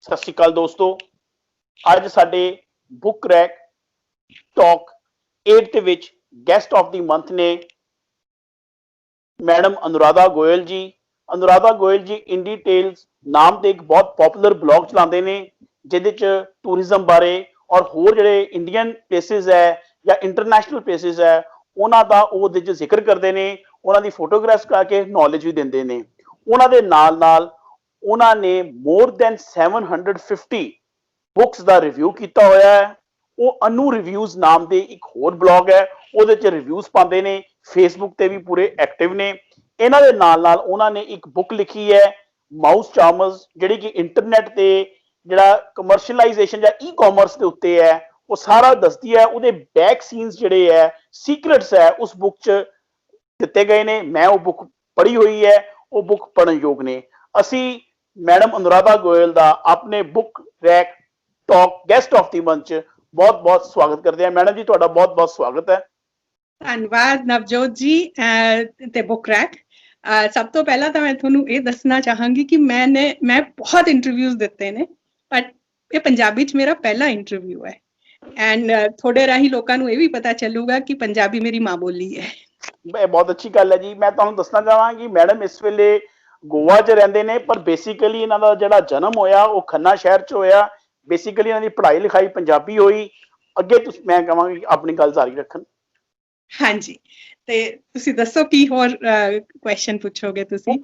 ਸਤਿ ਸ਼੍ਰੀ ਅਕਾਲ ਦੋਸਤੋ। ਅੱਜ ਸਾਡੇ ਬੁੱਕ ਰੈਕ ਟਾਕ 8 ਦੇ ਵਿੱਚ ਗੈਸਟ ਆਫ ਦੀ ਮੰਥ ਨੇ madam Anuradha Goyal ji. Anuradha Goyal ji indie tales ਨਾਮ ਦੇ ਇੱਕ ਬਹੁਤ ਪਪੂਲਰ ਬਲੌਗ ਚਲਾਉਂਦੇ ਨੇ, ਜਿਹਦੇ ਚ ਟੂਰਿਜ਼ਮ ਬਾਰੇ ਔਰ ਹੋਰ ਜਿਹੜੇ ਇੰਡੀਅਨ ਪਲੇਸਿਸ ਹੈ ਜਾਂ ਇੰਟਰਨੈਸ਼ਨਲ ਪਲੇਸਿਸ ਹੈ ਉਹਨਾਂ ਦਾ ਉਹ ਉਹਦੇ ਚ ਜ਼ਿਕਰ ਕਰਦੇ ਨੇ, ਉਹਨਾਂ ਦੀ ਫੋਟੋਗ੍ਰਾਫਸ ਕਰਕੇ ਨੌਲੇਜ ਵੀ ਦਿੰਦੇ ਨੇ। ਉਹਨਾਂ ਦੇ ਨਾਲ ਨਾਲ ਉਹਨਾਂ ਨੇ ਮੋਰ ਦੈਨ 750 ਬੁੱਕਸ ਦਾ ਰਿਵਿਊ ਕੀਤਾ ਹੋਇਆ ਹੈ। ਉਹ ਅਨੂ ਰਿਵਿਊਜ਼ ਨਾਮ ਦੇ ਇੱਕ ਹੋਰ ਬਲੌਗ ਹੈ, ਉਹਦੇ ਚ ਰਿਵਿਊਜ਼ ਪਾਉਂਦੇ ਨੇ। ਫੇਸਬੁੱਕ ਤੇ ਵੀ ਪੂਰੇ ਐਕਟਿਵ ਨੇ। ਇਹਨਾਂ ਦੇ ਨਾਲ ਨਾਲ ਉਹਨਾਂ ਨੇ ਇੱਕ ਬੁੱਕ ਲਿਖੀ ਹੈ ਮਾਊਸ ਚਾਰਮਰਸ, ਜਿਹੜੀ ਕਿ ਇੰਟਰਨੈਟ ਤੇ ਜਿਹੜਾ ਕਮਰਸ਼ੀਅਲਾਈਜੇਸ਼ਨ ਜਾਂ ਈ ਕਾਮਰਸ ਦੇ ਉੱਤੇ ਹੈ, ਉਹ ਸਾਰਾ ਦੱਸਦੀ ਹੈ। ਉਹਦੇ ਬੈਕ ਸੀਨਸ ਜਿਹੜੇ ਹੈ, ਸੀਕ੍ਰੇਟਸ ਹੈ, ਉਸ ਬੁੱਕ ਚ ਦਿੱਤੇ ਗਏ ਨੇ। ਮੈਂ ਉਹ ਬੁੱਕ ਪੜ੍ਹੀ ਹੋਈ ਹੈ, ਉਹ ਬੁੱਕ ਪੜ੍ਹਨ ਯੋਗ ਨੇ। ਅਸੀਂ ਮੈਡਮ ਅਨੁਰਾਧਾ ਗੋਇਲ ਦਾ ਆਪਣੇ book rack talk guest of the month ਚ ਬਹੁਤ ਬਹੁਤ ਸਵਾਗਤ ਕਰਦੇ ਹਾਂ। ਮੈਡਮ ਜੀ ਤੁਹਾਡਾ ਬਹੁਤ ਬਹੁਤ ਸਵਾਗਤ ਹੈ। ਧੰਨਵਾਦ ਨਵਜੋਤ ਜੀ ਤੇ ਬੁੱਕ ਰੈਕ। ਸਭ ਤੋਂ ਪਹਿਲਾਂ ਤਾਂ ਮੈਂ ਤੁਹਾਨੂੰ ਇਹ ਦੱਸਣਾ ਚਾਹਾਂਗੀ ਕਿ ਮੈਂ ਬਹੁਤ ਇੰਟਰਵਿਊਜ਼ ਦਿੱਤੇ ਨੇ, ਪਰ ਇਹ ਪੰਜਾਬੀ ਚ ਮੇਰਾ ਪਹਿਲਾ ਇੰਟਰਵਿਊ ਹੈ। ਐਂਡ ਤੁਹਾਡੇ ਰਾਹੀਂ ਲੋਕਾਂ ਨੂੰ ਇਹ ਵੀ ਪਤਾ ਚੱਲੂਗਾ ਕਿ ਪੰਜਾਬੀ ਮੇਰੀ ਮਾਂ ਬੋਲੀ ਹੈ। ਇਹ ਬਹੁਤ ਅੱਛੀ ਗੱਲ ਹੈ ਜੀ। ਮੈਂ ਤੁਹਾਨੂੰ ਦੱਸਣਾ ਚਾਹਾਂਗੀ ਮੈਡਮ ਇਸ ਵੇਲੇ ਗੋਆ 'ਚ ਰਹਿੰਦੇ ਨੇ, ਪਰ ਬੇਸਿਕਲੀ ਇਹਨਾਂ ਦਾ ਜਿਹੜਾ ਜਨਮ ਹੋਇਆ ਉਹ ਖੰਨਾ ਸ਼ਹਿਰ 'ਚ ਹੋਇਆ। ਬੇਸਿਕਲੀ ਇਹਨਾਂ ਦੀ ਪੜ੍ਹਾਈ ਲਿਖਾਈ ਪੰਜਾਬੀ ਹੋਈ। ਅੱਗੇ ਤੁਸੀਂ ਮੈਂ ਕਹਾਂਗੀ ਆਪਣੀ ਗੱਲ ਜਾਰੀ ਰੱਖਣ। ਹਾਂਜੀ, ਤੇ ਤੁਸੀਂ ਦੱਸੋ ਕੀ ਹੋਰ ਕੁਐਸਚਨ ਪੁੱਛੋਗੇ ਤੁਸੀਂ?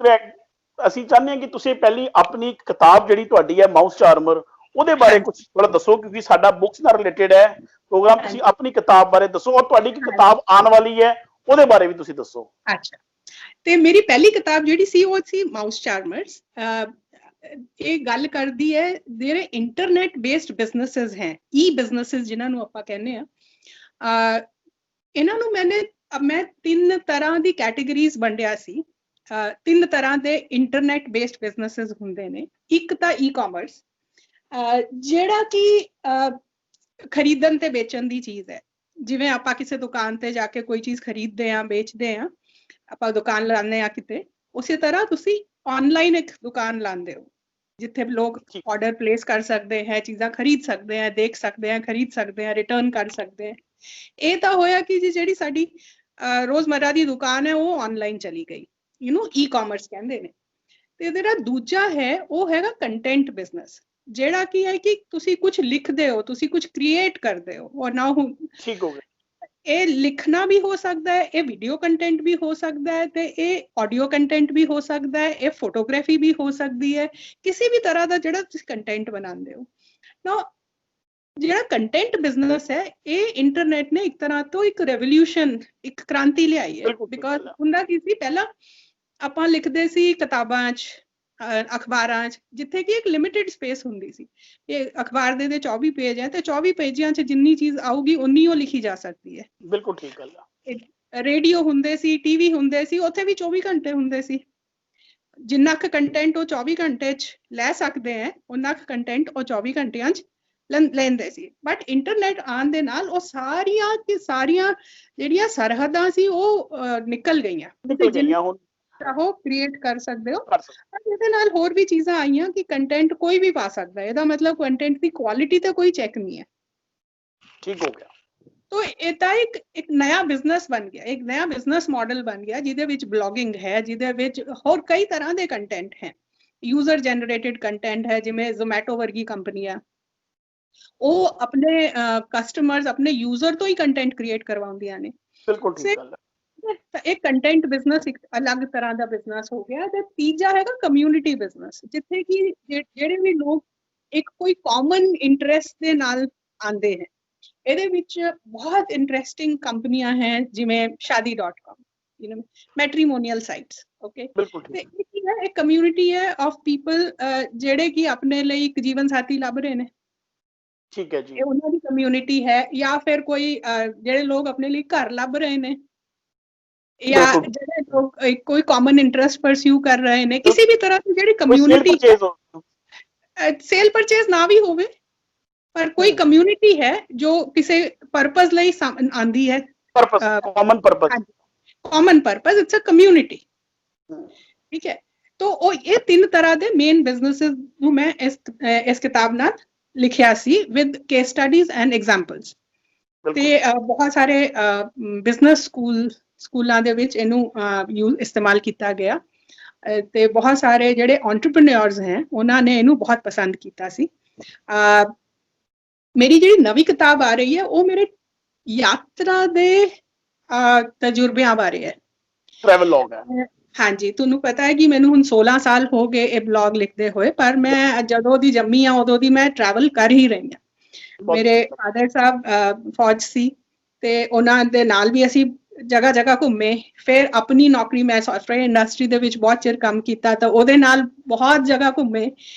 ਅਸੀਂ ਚਾਹੁੰਦੇ ਹਾਂ ਕਿ ਤੁਸੀਂ ਪਹਿਲੀ ਆਪਣੀ ਕਿਤਾਬ ਜਿਹੜੀ ਤੁਹਾਡੀ ਹੈ ਮਾਊਸ ਚਾਰਮਰ, ਉਹਦੇ ਬਾਰੇ ਕੁਝ ਥੋੜਾ ਦੱਸੋ, ਕਿਉਂਕਿ ਸਾਡਾ ਬੁੱਕਸ ਨਾਲ ਰਿਲੇਟਡ ਹੈ ਪ੍ਰੋਗਰਾਮ। ਤੁਸੀਂ ਆਪਣੀ ਕਿਤਾਬ ਬਾਰੇ ਦੱਸੋ, ਔਰ ਤੁਹਾਡੀ ਇੱਕ ਕਿਤਾਬ ਆਉਣ ਵਾਲੀ ਹੈ ਉਹਦੇ ਬਾਰੇ ਵੀ ਤੁਸੀਂ ਦੱਸੋ। ਅੱਛਾ, ਤੇ ਮੇਰੀ ਪਹਿਲੀ ਕਿਤਾਬ ਜਿਹੜੀ ਸੀ ਉਹ ਸੀ ਮਾਊਸ ਚਾਰਮਰਸ। ਇਹ ਗੱਲ ਕਰਦੀ ਹੈ ਜਿਹੜੇ ਇੰਟਰਨੈਟ ਬੇਸਡ ਬਿਜ਼ਨੈਸਸ ਹੈ, ਈ ਬਿਜ਼ਨੈਸਸ ਜਿਨ੍ਹਾਂ ਨੂੰ ਆਪਾਂ ਕਹਿੰਦੇ ਆ। ਇਹਨਾਂ ਨੂੰ ਮੈਂ 3 ਤਰ੍ਹਾਂ ਦੀ ਕੈਟੇਗਰੀਜ਼ ਵੰਡਿਆ ਸੀ। 3 ਤਰ੍ਹਾਂ ਦੇ ਇੰਟਰਨੈਟ ਬੇਸਡ ਬਿਜ਼ਨੈਸਸ ਹੁੰਦੇ ਨੇ। ਇੱਕ ਤਾਂ ਈ ਕਾਮਰਸ, ਜਿਹੜਾ ਕਿ ਖਰੀਦਣ ਤੇ ਵੇਚਣ ਦੀ ਚੀਜ਼ ਹੈ। ਜਿਵੇਂ ਆਪਾਂ ਕਿਸੇ ਦੁਕਾਨ ਤੇ ਜਾ ਕੇ ਕੋਈ ਚੀਜ਼ ਖਰੀਦਦੇ ਆ, ਵੇਚਦੇ ਆ, ਆਪਾਂ ਦੁਕਾਨ ਲਾਉਂਦੇ ਆ ਕਿਤੇ, ਉਸੇ ਤਰ੍ਹਾਂ ਤੁਸੀਂ ਆਨਲਾਈਨ ਇੱਕ ਦੁਕਾਨ ਲਾਉਂਦੇ ਹੋ ਜਿੱਥੇ ਲੋਕ ਆਰਡਰ ਪਲੇਸ ਕਰ ਸਕਦੇ ਹੈ, ਚੀਜ਼ਾਂ ਖਰੀਦ ਸਕਦੇ ਆ, ਦੇਖ ਸਕਦੇ ਆ, ਖਰੀਦ ਸਕਦੇ ਆ, ਰਿਟਰਨ ਕਰ ਸਕਦੇ ਆ। ਇਹ ਤਾਂ ਹੋਇਆ ਕਿ ਜਿਹੜੀ ਸਾਡੀ ਰੋਜ਼ਮर्रा ਦੀ ਦੁਕਾਨ ਹੈ ਉਹ ਆਨਲਾਈਨ ਚਲੀ ਗਈ, ਇਹਨੂੰ ਈ ਕਾਮਰਸ ਕਹਿੰਦੇ ਨੇ। ਤੇ ਜਿਹੜਾ ਦੂਜਾ ਹੈ ਉਹ ਹੈਗਾ ਕੰਟੈਂਟ ਬਿਜ਼ਨਸ, ਜਿਹੜਾ ਕੀ ਹੈ ਕਿ ਤੁਸੀਂ ਕੁਝ ਲਿਖਦੇ ਹੋ, ਤੁਸੀਂ ਕੁਝ ਕ੍ਰੀਏਟ ਕਰਦੇ ਹੋ। ਔਰ ਨਾ ਠੀਕ ਹੋ ਗਿਆ, ਇਹ ਲਿਖਣਾ ਵੀ ਹੋ ਸਕਦਾ ਹੈ, ਇਹ ਵੀਡੀਓ ਕੰਟੈਂਟ ਵੀ ਹੋ ਸਕਦਾ ਹੈ, ਤੇ ਇਹ ਆਡੀਓ ਕੰਟੈਂਟ ਵੀ ਹੋ ਸਕਦਾ ਹੈ, ਇਹ ਫੋਟੋਗ੍ਰਾਫੀ ਵੀ ਹੋ ਸਕਦੀ ਹੈ, ਕਿਸੇ ਵੀ ਤਰ੍ਹਾਂ ਦਾ ਜਿਹੜਾ ਤੁਸੀਂ ਕੰਟੈਂਟ ਬਣਾਉਂਦੇ ਹੋ ਨਾ। ਜਿਹੜਾ ਕੰਟੈਂਟ ਬਿਜ਼ਨਸ ਹੈ ਇਹ ਇੰਟਰਨੈਟ ਨੇ ਇੱਕ ਤਰ੍ਹਾਂ ਤੋਂ ਇੱਕ ਰੈਵੋਲੂਸ਼ਨ, ਇੱਕ ਕ੍ਰਾਂਤੀ ਲਿਆਈ ਹੈ। ਬਿਕੋਜ਼ ਹੁੰਦਾ ਕੀ ਸੀ, ਪਹਿਲਾਂ ਆਪਾਂ ਲਿਖਦੇ ਸੀ ਕਿਤਾਬਾਂ 'ਚ, ਅਖਬਾਰਾਂ 'ਚ, ਜਿੱਥੇ ਕਿ ਇੱਕ ਲਿਮਿਟਿਡ ਸਪੇਸ ਹੁੰਦੀ ਸੀ। ਇਹ ਅਖਬਾਰ ਦੇ 24 ਪੇਜ ਹੈ ਤੇ 24 ਪੇਜਾਂ 'ਚ ਜਿੰਨੀ ਚੀਜ਼ ਆਊਗੀ ਉਨੀ ਉਹ ਲਿਖੀ ਜਾ ਸਕਦੀ ਹੈ। ਬਿਲਕੁਲ ਠੀਕ ਗੱਲ ਆ। ਰੇਡੀਓ ਹੁੰਦੇ ਸੀ, ਟੀਵੀ ਹੁੰਦੇ ਸੀ, ਉੱਥੇ ਵੀ 24 ਘੰਟੇ ਹੁੰਦੇ ਸੀ। ਜਿੰਨਾ ਕੁ ਕੰਟੈਂਟ ਉਹ 24 ਘੰਟੇ 'ਚ ਲੈ ਸਕਦੇ ਹੈ, ਉਹਨਾਂ ਕੁ ਕੰਟੈਂਟ ਉਹ 24 ਘੰਟਿਆਂ 'ਚ ਲੈਂਦੇ ਸੀ। ਬਟ ਇੰਟਰਨੈਟ ਆਉਣ ਦੇ ਨਾਲ ਉਹ ਸਾਰੀਆਂ ਜਿਹੜੀਆਂ ਸਰਹੱਦਾਂ ਸੀ ਉਹ ਨਿਕਲ ਗਈਆਂ। ਚਾਹੋ ਕ੍ਰੀਏਟ ਕਰ ਸਕਦੇ ਹੋ। ਇਹਦੇ ਨਾਲ ਹੋਰ ਵੀ ਚੀਜ਼ਾਂ ਆਈਆਂ ਕਿ ਕੰਟੈਂਟ ਕੋਈ ਵੀ ਪਾ ਸਕਦਾ ਹੈ। ਇਹਦਾ ਮਤਲਬ ਕੰਟੈਂਟ ਦੀ ਕੁਆਲਿਟੀ ਤੇ ਕੋਈ ਚੈੱਕ ਨਹੀਂ ਹੈ। ਠੀਕ ਹੋ ਗਿਆ। तो ਇਹ ਇੱਕ ਨया ਬਿਜ਼ਨਸ ਬਣ ਗਿਆ, ਇੱਕ ਨया ਬਿਜ਼ਨਸ ਮਾਡਲ ਬਣ ਗਿਆ, ਜਿਹਦੇ ਵਿੱਚ ਬਲੌਗਿੰਗ ਹੈ, ਜਿਹਦੇ ਵਿੱਚ ਹੋਰ ਕਈ ਤਰ੍ਹਾਂ ਦੇ ਕੰਟੈਂਟ ਹੈ। ਯੂਜ਼ਰ ਜਨਰੇਟਿਡ ਕੰਟੈਂਟ ਹੈ, ਜਿਵੇਂ ਜ਼ੋਮੈਟੋ ਵਰਗੀ ਕੰਪਨੀ ਆ, ਉਹ ਆਪਣੇ ਕਸਟਮਰਸ, ਆਪਣੇ ਯੂਜ਼ਰ ਤੋਂ ਹੀ ਕੰਟੈਂਟ ਕ੍ਰੀਏਟ ਕਰਵਾਉਂਦੀਆਂ ਨੇ। ਬਿਲਕੁਲ ਠੀਕ ਗੱਲ ਹੈ। ਇਹ ਕੰਟੈਂਟ ਬਿਜ਼ਨਸ ਇੱਕ ਅਲੱਗ ਤਰ੍ਹਾਂ ਦਾ ਬਿਜ਼ਨਸ ਹੋ ਗਿਆ। ਤੇ ਤੀਜਾ ਹੈਗਾ ਕਮਿਊਨਿਟੀ ਬਿਜ਼ਨਸ, ਜਿੱਥੇ ਕਿ ਜਿਹੜੇ ਵੀ ਲੋਕ ਇੱਕ ਕੋਈ ਕਾਮਨ ਇੰਟਰਸਟ ਦੇ ਨਾਲ ਆਉਂਦੇ ਹੈ। ਇਹਦੇ ਵਿੱਚ ਬਹੁਤ ਇੰਟਰਸਟਿੰਗ ਕੰਪਨੀਆਂ ਹੈ, ਜਿਵੇਂ shaadi.com, ਮੈਟਰੀਮੋਨੀਅਲ ਸਾਈਟਸ। ਓਕੇ, ਤੇ ਇਹ ਕੀ ਹੈ, ਇੱਕ ਕਮਿਊਨਿਟੀ ਹੈ ਆਫ ਪੀਪਲ ਜਿਹੜੇ ਕਿ ਆਪਣੇ ਲਈ ਇੱਕ ਜੀਵਨ ਸਾਥੀ ਲੱਭ ਰਹੇ ਨੇ। ਠੀਕ ਹੈ ਜੀ, ਇਹ ਉਹਨਾਂ ਦੀ ਕਮਿਊਨਿਟੀ ਹੈ। ਜਾਂ ਫਿਰ ਕੋਈ ਜਿਹੜੇ ਲੋਕ ਆਪਣੇ ਲਈ ਘਰ ਲੱਭ ਰਹੇ ਨੇ, ਜਾਂ ਜਿਹੜੇ ਲੋਕ ਕੋਈ ਕਾਮਨ ਇੰਟਰਸਟ ਪਰਸਿਊ ਕਰ ਰਹੇ ਨੇ, ਕਿਸੇ ਵੀ ਤਰ੍ਹਾਂ ਦੀ ਜਿਹੜੀ ਕਮਿਊਨਿਟੀ, ਸੇਲ ਪਰਚੇਜ਼ ਨਾ ਵੀ ਹੋਵੇ, ਪਰ ਕੋਈ ਕਮਿਊਨਿਟੀ ਹੈ ਜੋ ਕਿਸੇ ਪਰਪਸ ਲਈ ਆਂਦੀ ਹੈ। Common purpose, it's a community. ਠੀਕ ਹੈ, तो ਉਹ ਇਹ ਤਿੰਨ ਤਰ੍ਹਾਂ ਦੇ ਮੇਨ ਬਿਜ਼ਨੈਸਸ ਨੂੰ ਮੈਂ ਇਸ ਕਿਤਾਬ ਨਾਲ ਲਿਖਿਆ ਸੀ with case studies and examples. ਤੇ ਬਹੁਤ ਸਾਰੇ ਬਿਜ਼ਨਸ ਸਕੂਲਾਂ ਦੇ ਵਿੱਚ ਇਹਨੂੰ ਇਸਤੇਮਾਲ ਕੀਤਾ ਗਿਆ ਤੇ ਬਹੁਤ ਸਾਰੇ ਜਿਹੜੇ ਐਂਟਰਪ੍ਰੀਨਿਓਰਸ ਹੈ ਉਹਨਾਂ ਨੇ ਇਹਨੂੰ ਬਹੁਤ ਪਸੰਦ ਕੀਤਾ ਸੀ। ਮੇਰੀ ਜਿਹੜੀ ਨਵੀਂ ਕਿਤਾਬ ਆ ਰਹੀ ਹੈ ਉਹ ਮੇਰੇ ਯਾਤਰਾ ਦੇ ਤਜਰਬਿਆਂ ਬਾਰੇ ਹੈ, ਟਰੈਵਲ ਲੌਗ ਹੈ। ਹਾਂਜੀ, ਤੁਹਾਨੂੰ ਪਤਾ ਹੈ ਕਿ ਮੈਨੂੰ ਹੁਣ 16 ਸਾਲ ਹੋ ਗਏ ਇਹ ਬਲੌਗ ਲਿਖਦੇ ਹੋਏ, ਪਰ ਮੈਂ ਜਦੋਂ ਦੀ ਜੰਮੀ ਆ ਉਦੋਂ ਦੀ ਮੈਂ ਟਰੈਵਲ ਕਰ ਹੀ ਰਹੀ ਹਾਂ। ਮੇਰੇ ਫਾਦਰ ਸਾਹਿਬ ਫੌਜ ਸੀ ਤੇ ਉਹਨਾਂ ਦੇ ਨਾਲ ਵੀ ਅਸੀਂ ਜਗ੍ਹਾ ਜਗ੍ਹਾ ਘੁੰਮੇ। ਫਿਰ ਆਪਣੀ ਨੌਕਰੀ, ਮੈਂ ਸੌਫਟਵੇਅਰ ਇੰਡਸਟਰੀ ਦੇ ਵਿੱਚ ਬਹੁਤ ਚਿਰ ਕੰਮ ਕੀਤਾ ਤਾਂ ਉਹਦੇ ਨਾਲ ਬਹੁਤ ਜਗ੍ਹਾ ਘੁੰਮੇ।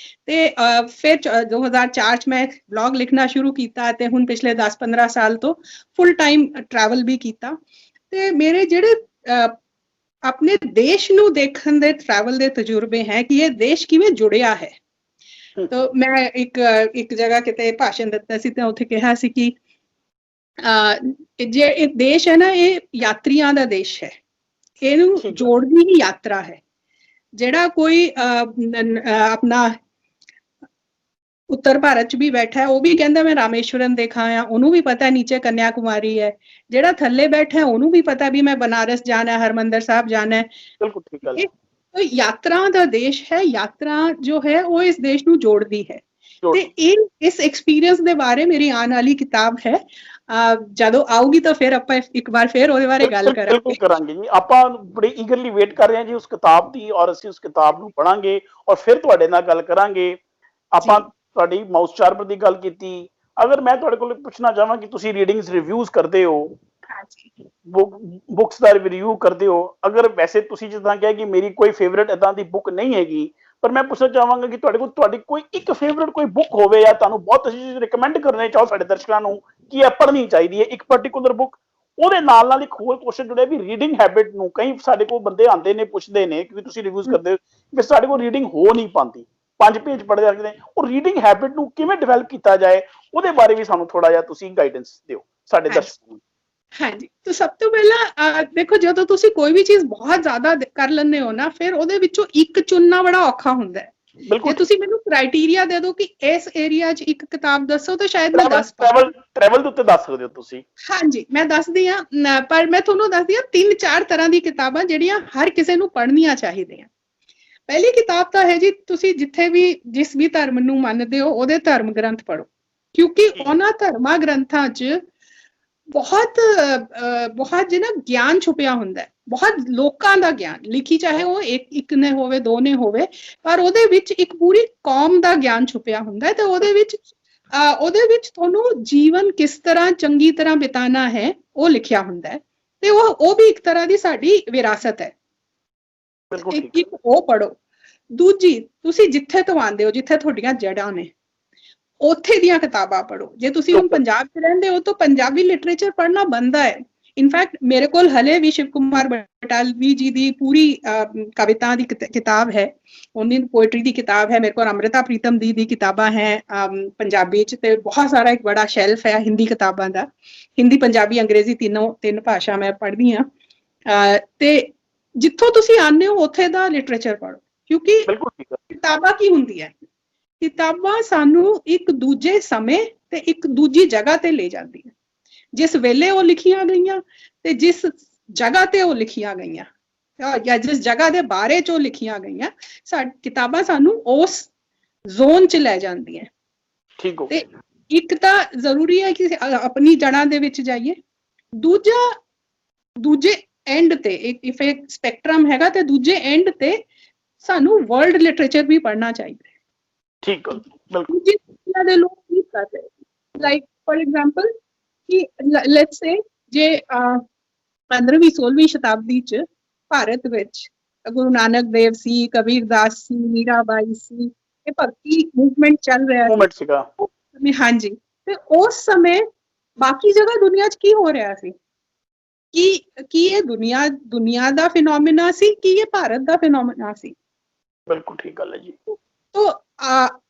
ਤੇ ਫਿਰ 2004 ਚ ਮੈਂ ਬਲੌਗ ਲਿਖਣਾ ਸ਼ੁਰੂ ਕੀਤਾ ਤੇ ਹੁਣ ਪਿਛਲੇ 10-15 ਸਾਲ ਤੋਂ ਫੁੱਲ ਟਾਈਮ ਟਰੈਵਲ ਵੀ ਕੀਤਾ। ਤੇ ਮੇਰੇ ਜਿਹੜੇ ਆਪਣੇ ਦੇਸ਼ ਨੂੰ ਦੇਖਣ ਦੇ ਟਰੈਵਲ ਦੇ ਤਜਰਬੇ ਹੈ ਕਿ ਇਹ ਦੇਸ਼ ਕਿਵੇਂ ਜੁੜਿਆ ਹੈ। ਤਾਂ ਮੈਂ ਇੱਕ ਜਗ੍ਹਾ ਕਿਤੇ ਭਾਸ਼ਣ ਦਿੱਤਾ ਸੀ ਤਾਂ ਉੱਥੇ ਕਿਹਾ ਸੀ ਕਿ ਜੇ ਇਹ ਦੇਸ਼ ਹੈ ਨਾ, ਇਹ ਯਾਤਰੀਆਂ ਦਾ ਦੇਸ਼ ਹੈ, ਇਹਨੂੰ ਜੋੜਦੀ ਹੀ ਯਾਤਰਾ ਹੈ। ਜਿਹੜਾ ਕੋਈ ਆਪਣਾ ਉੱਤਰ ਭਾਰਤ ਚ ਵੀ ਬੈਠਾ ਹੈ ਉਹ ਵੀ ਕਹਿੰਦਾ ਮੈਂ ਰਾਮੇਸ਼ਵਰਮ ਦੇਖਾ ਆ, ਉਹਨੂੰ ਵੀ ਪਤਾ ਨੀਚੇ ਕੰਨਿਆ ਕੁਮਾਰੀ ਹੈ। ਜਿਹੜਾ ਥੱਲੇ ਬੈਠਾ ਉਹਨੂੰ ਵੀ ਪਤਾ ਵੀ ਮੈਂ ਬਨਾਰਸ ਜਾਣਾ, ਹਰਮੰਦਰ ਸਾਹਿਬ ਜਾਣਾ ਹੈ। ਬਿਲਕੁਲ ਠੀਕ ਗੱਲ। तो यात्रा ਦਾ ਦੇਸ਼ ਹੈ, ਯਾਤਰਾ ਜੋ ਹੈ ਉਹ ਇਸ ਦੇਸ਼ ਨੂੰ ਜੋੜਦੀ ਹੈ। ਤੇ ਇਸ ਐਕਸਪੀਰੀਅੰਸ ਦੇ ਬਾਰੇ ਮੇਰੀ ਆਉਣ ਵਾਲੀ ਕਿਤਾਬ ਹੈ, ਜਦੋਂ ਆਊਗੀ ਤਾਂ ਫਿਰ ਆਪਾਂ ਇੱਕ ਵਾਰ ਫਿਰ ਉਹਦੇ ਬਾਰੇ ਗੱਲ ਕਰਾਂਗੇ। ਬਿਲਕੁਲ ਕਰਾਂਗੇ ਜੀ, ਆਪਾਂ ਬੜੀ ਈਗਰਲੀ ਵੇਟ ਕਰ ਰਹੇ ਹਾਂ ਜੀ ਉਸ ਕਿਤਾਬ ਦੀ, ਔਰ ਅਸੀਂ ਉਸ ਕਿਤਾਬ ਨੂੰ ਪੜਾਂਗੇ ਔਰ ਫਿਰ ਤੁਹਾਡੇ ਨਾਲ ਗੱਲ ਕਰਾਂਗੇ। ਆਪਾਂ ਤੁਹਾਡੀ ਮਾਊਸ ਚਾਰਮਰ ਦੀ ਗੱਲ ਕੀਤੀ। ਅਗਰ ਮੈਂ ਤੁਹਾਡੇ ਕੋਲ ਪੁੱਛਣਾ ਚਾਹਾਂ ਕਿ ਤੁਸੀਂ ਰੀਡਿੰਗਸ ਰਿਵਿਊਜ਼ ਕਰਦੇ ਹੋ, ਬੁੱਕਸ ਦਾ ਰਿਵਿਊ ਕਰਦੇ ਹੋ, ਅਗਰ ਵੈਸੇ ਤੁਸੀਂ ਜਿੱਦਾਂ ਕਿਹਾ ਕਿ ਮੇਰੀ ਕੋਈ ਫੇਵਰੇਟ ਇਦਾਂ ਦੀ ਬੁੱਕ ਨਹੀਂ ਹੈਗੀ, ਪਰ ਮੈਂ ਪੁੱਛਣਾ ਚਾਹਾਂਗਾ ਕਿ ਤੁਹਾਡੀ ਕੋਈ ਇੱਕ ਫੇਵਰੇਟ ਕੋਈ ਬੁੱਕ ਹੋਵੇ ਜਾਂ ਤੁਹਾਨੂੰ ਬਹੁਤ ਤੁਸੀਂ ਰਿਕਮੈਂਡ ਕਰਨੇ ਚਾਹੋ ਸਾਡੇ ਦਰਸ਼ਕਾਂ ਨੂੰ ਕਿ ਇਹ ਪੜ੍ਹਨੀ ਚਾਹੀਦੀ ਹੈ ਇੱਕ ਪਾਰਟਿਕੂਲਰ ਬੁੱਕ। ਉਹਦੇ ਨਾਲ ਇੱਕ ਹੋਰ ਕੁਐਸਚਨ ਜੁੜਿਆ ਵੀ ਰੀਡਿੰਗ ਹੈਬਿਟ ਨੂੰ, ਕਈ ਸਾਡੇ ਕੋਲ ਬੰਦੇ ਆਉਂਦੇ ਨੇ ਪੁੱਛਦੇ ਨੇ ਕਿ ਤੁਸੀਂ ਰਿਵਿਊਜ਼ ਕਰਦੇ ਹੋ ਕਿ ਸਾਡੇ ਕੋਲ ਰੀਡਿੰਗ ਹੋ ਨਹੀਂ ਪਾਉਂਦੀ, 5 ਪੇਜ ਪੜ੍ਹ ਜਾਂਦੇ ਨੇ, ਉਹ ਰੀਡਿੰਗ ਹੈਬਿਟ ਨੂੰ ਕਿਵੇਂ ਡਿਵੈਲਪ ਕੀਤਾ ਜਾਏ ਉਹਦੇ ਬਾਰੇ ਵੀ ਸਾਨੂੰ ਥੋੜਾ ਜਿਹਾ ਤੁਸੀਂ ਗਾਈਡੈਂਸ ਦਿਓ ਸਾਡੇ ਦਰਸ਼ਕਾਂ ਨੂੰ। ਹਾਂਜੀ, ਤਾਂ ਸਭ ਤੋਂ ਪਹਿਲਾਂ ਦੇਖੋ, ਜਦੋਂ ਤੁਸੀਂ ਕੋਈ ਵੀ ਚੀਜ਼ ਬਹੁਤ ਜ਼ਿਆਦਾ ਕਰ ਲੈਂਦੇ ਹੋ ਨਾ, ਫਿਰ ਉਹਦੇ ਵਿੱਚੋਂ ਇੱਕ ਚੁਣਨਾ ਬੜਾ ਔਖਾ ਹੁੰਦਾ ਹੈ। ਜੇ ਤੁਸੀਂ ਮੈਨੂੰ ਕ੍ਰਾਈਟੇਰੀਆ ਦੇ ਦਿਓ ਕਿ ਇਸ ਏਰੀਆ 'ਚ ਇੱਕ ਕਿਤਾਬ ਦੱਸੋ ਤਾਂ ਸ਼ਾਇਦ ਮੈਂ ਦੱਸ ਟਰੈਵਲ ਦੇ ਉੱਤੇ ਦੱਸ ਸਕਦੇ ਹੋ ਤੁਸੀਂ। ਹਾਂਜੀ, ਮੈਂ ਦੱਸਦੀ ਹਾਂ, ਪਰ ਮੈਂ ਤੁਹਾਨੂੰ ਦੱਸਦੀ ਹਾਂ 3-4 ਤਰ੍ਹਾਂ ਦੀ ਕਿਤਾਬਾਂ ਜਿਹੜੀਆਂ ਹਰ ਕਿਸੇ ਨੂੰ ਪੜ੍ਹਨੀਆਂ ਚਾਹੀਦੀਆਂ। ਪਹਿਲੀ ਕਿਤਾਬ ਤਾਂ ਹੈ ਜੀ, ਤੁਸੀਂ ਜਿੱਥੇ ਵੀ ਜਿਸ ਵੀ ਧਰਮ ਨੂੰ ਮੰਨਦੇ ਹੋ ਉਹਦੇ ਧਰਮ ਗ੍ਰੰਥ ਪੜ੍ਹੋ, ਕਿਉਂਕਿ ਉਹਨਾਂ ਧਰਮਾਂ ਗ੍ਰੰਥਾਂ 'ਚ ਬਹੁਤ ਜਿਹੜਾ ਗਿਆਨ ਛੁਪਿਆ ਹੁੰਦਾ ਹੈ, ਬਹੁਤ ਲੋਕਾਂ ਦਾ ਗਿਆਨ ਲਿਖੀ, ਚਾਹੇ ਉਹ ਇੱਕ ਨੇ ਹੋਵੇ, 2 ਨੇ ਹੋਵੇ, ਪਰ ਉਹਦੇ ਵਿੱਚ ਇੱਕ ਪੂਰੀ ਕੌਮ ਦਾ ਗਿਆਨ ਛੁਪਿਆ ਹੁੰਦਾ ਹੈ। ਤੇ ਉਹਦੇ ਵਿੱਚ ਤੁਹਾਨੂੰ ਜੀਵਨ ਕਿਸ ਤਰ੍ਹਾਂ ਚੰਗੀ ਤਰ੍ਹਾਂ ਬਿਤਾਨਾ ਹੈ ਉਹ ਲਿਖਿਆ ਹੁੰਦਾ ਹੈ। ਤੇ ਉਹ ਵੀ ਇੱਕ ਤਰ੍ਹਾਂ ਦੀ ਸਾਡੀ ਵਿਰਾਸਤ ਹੈ। ਇੱਕ ਉਹ ਪੜ੍ਹੋ। ਦੂਜੀ, ਤੁਸੀਂ ਜਿੱਥੇ ਤੋਂ ਆਉਂਦੇ ਹੋ, ਜਿੱਥੇ ਤੁਹਾਡੀਆਂ ਜੜ੍ਹਾਂ ਨੇ, ਉੱਥੇ ਦੀਆਂ ਕਿਤਾਬਾਂ ਪੜ੍ਹੋ। ਜੇ ਤੁਸੀਂ ਹੁਣ ਪੰਜਾਬ 'ਚ ਰਹਿੰਦੇ ਹੋ ਤਾਂ ਪੰਜਾਬੀ ਲਿਟਰੇਚਰ ਪੜ੍ਹਨਾ ਬਣਦਾ ਹੈ। ਇਨਫੈਕਟ ਮੇਰੇ ਕੋਲ ਹਲੇ ਵੀ ਸ਼ਿਵ ਕੁਮਾਰ ਬਟਾਲਵੀ ਜੀ ਦੀ ਪੂਰੀ ਕਵਿਤਾ ਦੀ ਕਿਤਾਬ ਹੈ, ਉਹਦੀ ਪੋਇਟਰੀ ਦੀ ਕਿਤਾਬ ਹੈ। ਮੇਰੇ ਕੋਲ ਅੰਮ੍ਰਿਤਾ ਪ੍ਰੀਤਮ ਦੀ ਕਿਤਾਬਾਂ ਹੈ ਪੰਜਾਬੀ 'ਚ, ਤੇ ਬਹੁਤ ਸਾਰਾ ਇੱਕ ਬੜਾ ਸ਼ੈਲਫ ਹੈ ਹਿੰਦੀ ਕਿਤਾਬਾਂ ਦਾ। ਹਿੰਦੀ, ਪੰਜਾਬੀ, ਅੰਗਰੇਜ਼ੀ ਤਿੰਨ ਭਾਸ਼ਾ ਮੈਂ ਪੜ੍ਹਦੀ ਹਾਂ। ਤੇ ਜਿੱਥੋਂ ਤੁਸੀਂ ਆਉਂਦੇ ਹੋ ਉੱਥੇ ਦਾ ਲਿਟਰੇਚਰ ਪੜ੍ਹੋ, ਕਿਉਂਕਿ ਕਿਤਾਬਾਂ ਕੀ ਹੁੰਦੀ ਹੈ, ਕਿਤਾਬਾਂ ਸਾਨੂੰ ਇੱਕ ਦੂਜੇ ਸਮੇਂ ਤੇ ਇੱਕ ਦੂਜੀ ਜਗ੍ਹਾ ਤੇ ਲੈ ਜਾਂਦੀ ਹੈ। ਜਿਸ ਵੇਲੇ ਉਹ ਲਿਖੀਆਂ ਗਈਆਂ ਤੇ ਜਿਸ ਜਗ੍ਹਾ ਤੇ ਉਹ ਲਿਖੀਆਂ ਗਈਆਂ ਜਾਂ ਜਿਸ ਜਗ੍ਹਾ ਦੇ ਬਾਰੇ 'ਚ ਉਹ ਲਿਖੀਆਂ ਗਈਆਂ, ਕਿਤਾਬਾਂ ਸਾਨੂੰ ਉਸ ਜ਼ੋਨ 'ਚ ਲੈ ਜਾਂਦੀਆਂ। ਠੀਕ ਹੋ। ਤੇ ਇੱਕ ਤਾਂ ਜ਼ਰੂਰੀ ਹੈ ਕਿ ਆਪਣੀ ਜੜ੍ਹਾਂ ਦੇ ਵਿੱਚ ਜਾਈਏ। ਦੂਜੇ ਐਂਡ ਤੇ ਇੱਕ ਸਪੈਕਟਰਮ ਹੈਗਾ, ਤੇ ਦੂਜੇ ਐਂਡ ਤੇ ਸਾਨੂੰ ਵਰਲਡ ਲਿਟਰੇਚਰ ਵੀ ਪੜ੍ਹਨਾ ਚਾਹੀਦਾ ਹੈ। ਠੀਕ ਹੈ, ਬਿਲਕੁਲ। ਦੁਨੀਆ ਦੇ ਲੋਕ ਕੀ ਕਰ ਰਹੇ, ਲਾਈਕ ਫॉर ਐਗਜ਼ਾਮਪਲ ਕਿ ਲੈਟਸ ਸੇ ਜੇ 15ਵੀਂ 16ਵੀਂ ਸ਼ਤਾਬਦੀ 'ਚ ਭਾਰਤ ਵਿੱਚ ਗੁਰੂ ਨਾਨਕ ਦੇਵ ਸੀ, ਕਬੀਰ ਦਾਸ ਸੀ, ਮੀਰਾਬਾਈ ਸੀ, ਇਹ ਭਗਤੀ ਮੂਵਮੈਂਟ ਚੱਲ ਰਿਹਾ ਸੀਗਾ। ਹਾਂਜੀ, ਤੇ ਉਸ ਸਮੇਂ ਬਾਕੀ ਜਗ੍ਹਾ ਦੁਨੀਆ 'ਚ ਕੀ ਹੋ ਰਿਹਾ ਸੀ? ਕੀ ਇਹ ਦੁਨੀਆ ਦਾ ਫਿਨੋਮੀਨਾ ਸੀ ਕਿ ਇਹ ਭਾਰਤ ਦਾ ਫਿਨੋਮੀਨਾ ਸੀ? ਬਿਲਕੁਲ ਠੀਕ ਗੱਲ ਹੈ ਜੀ। तो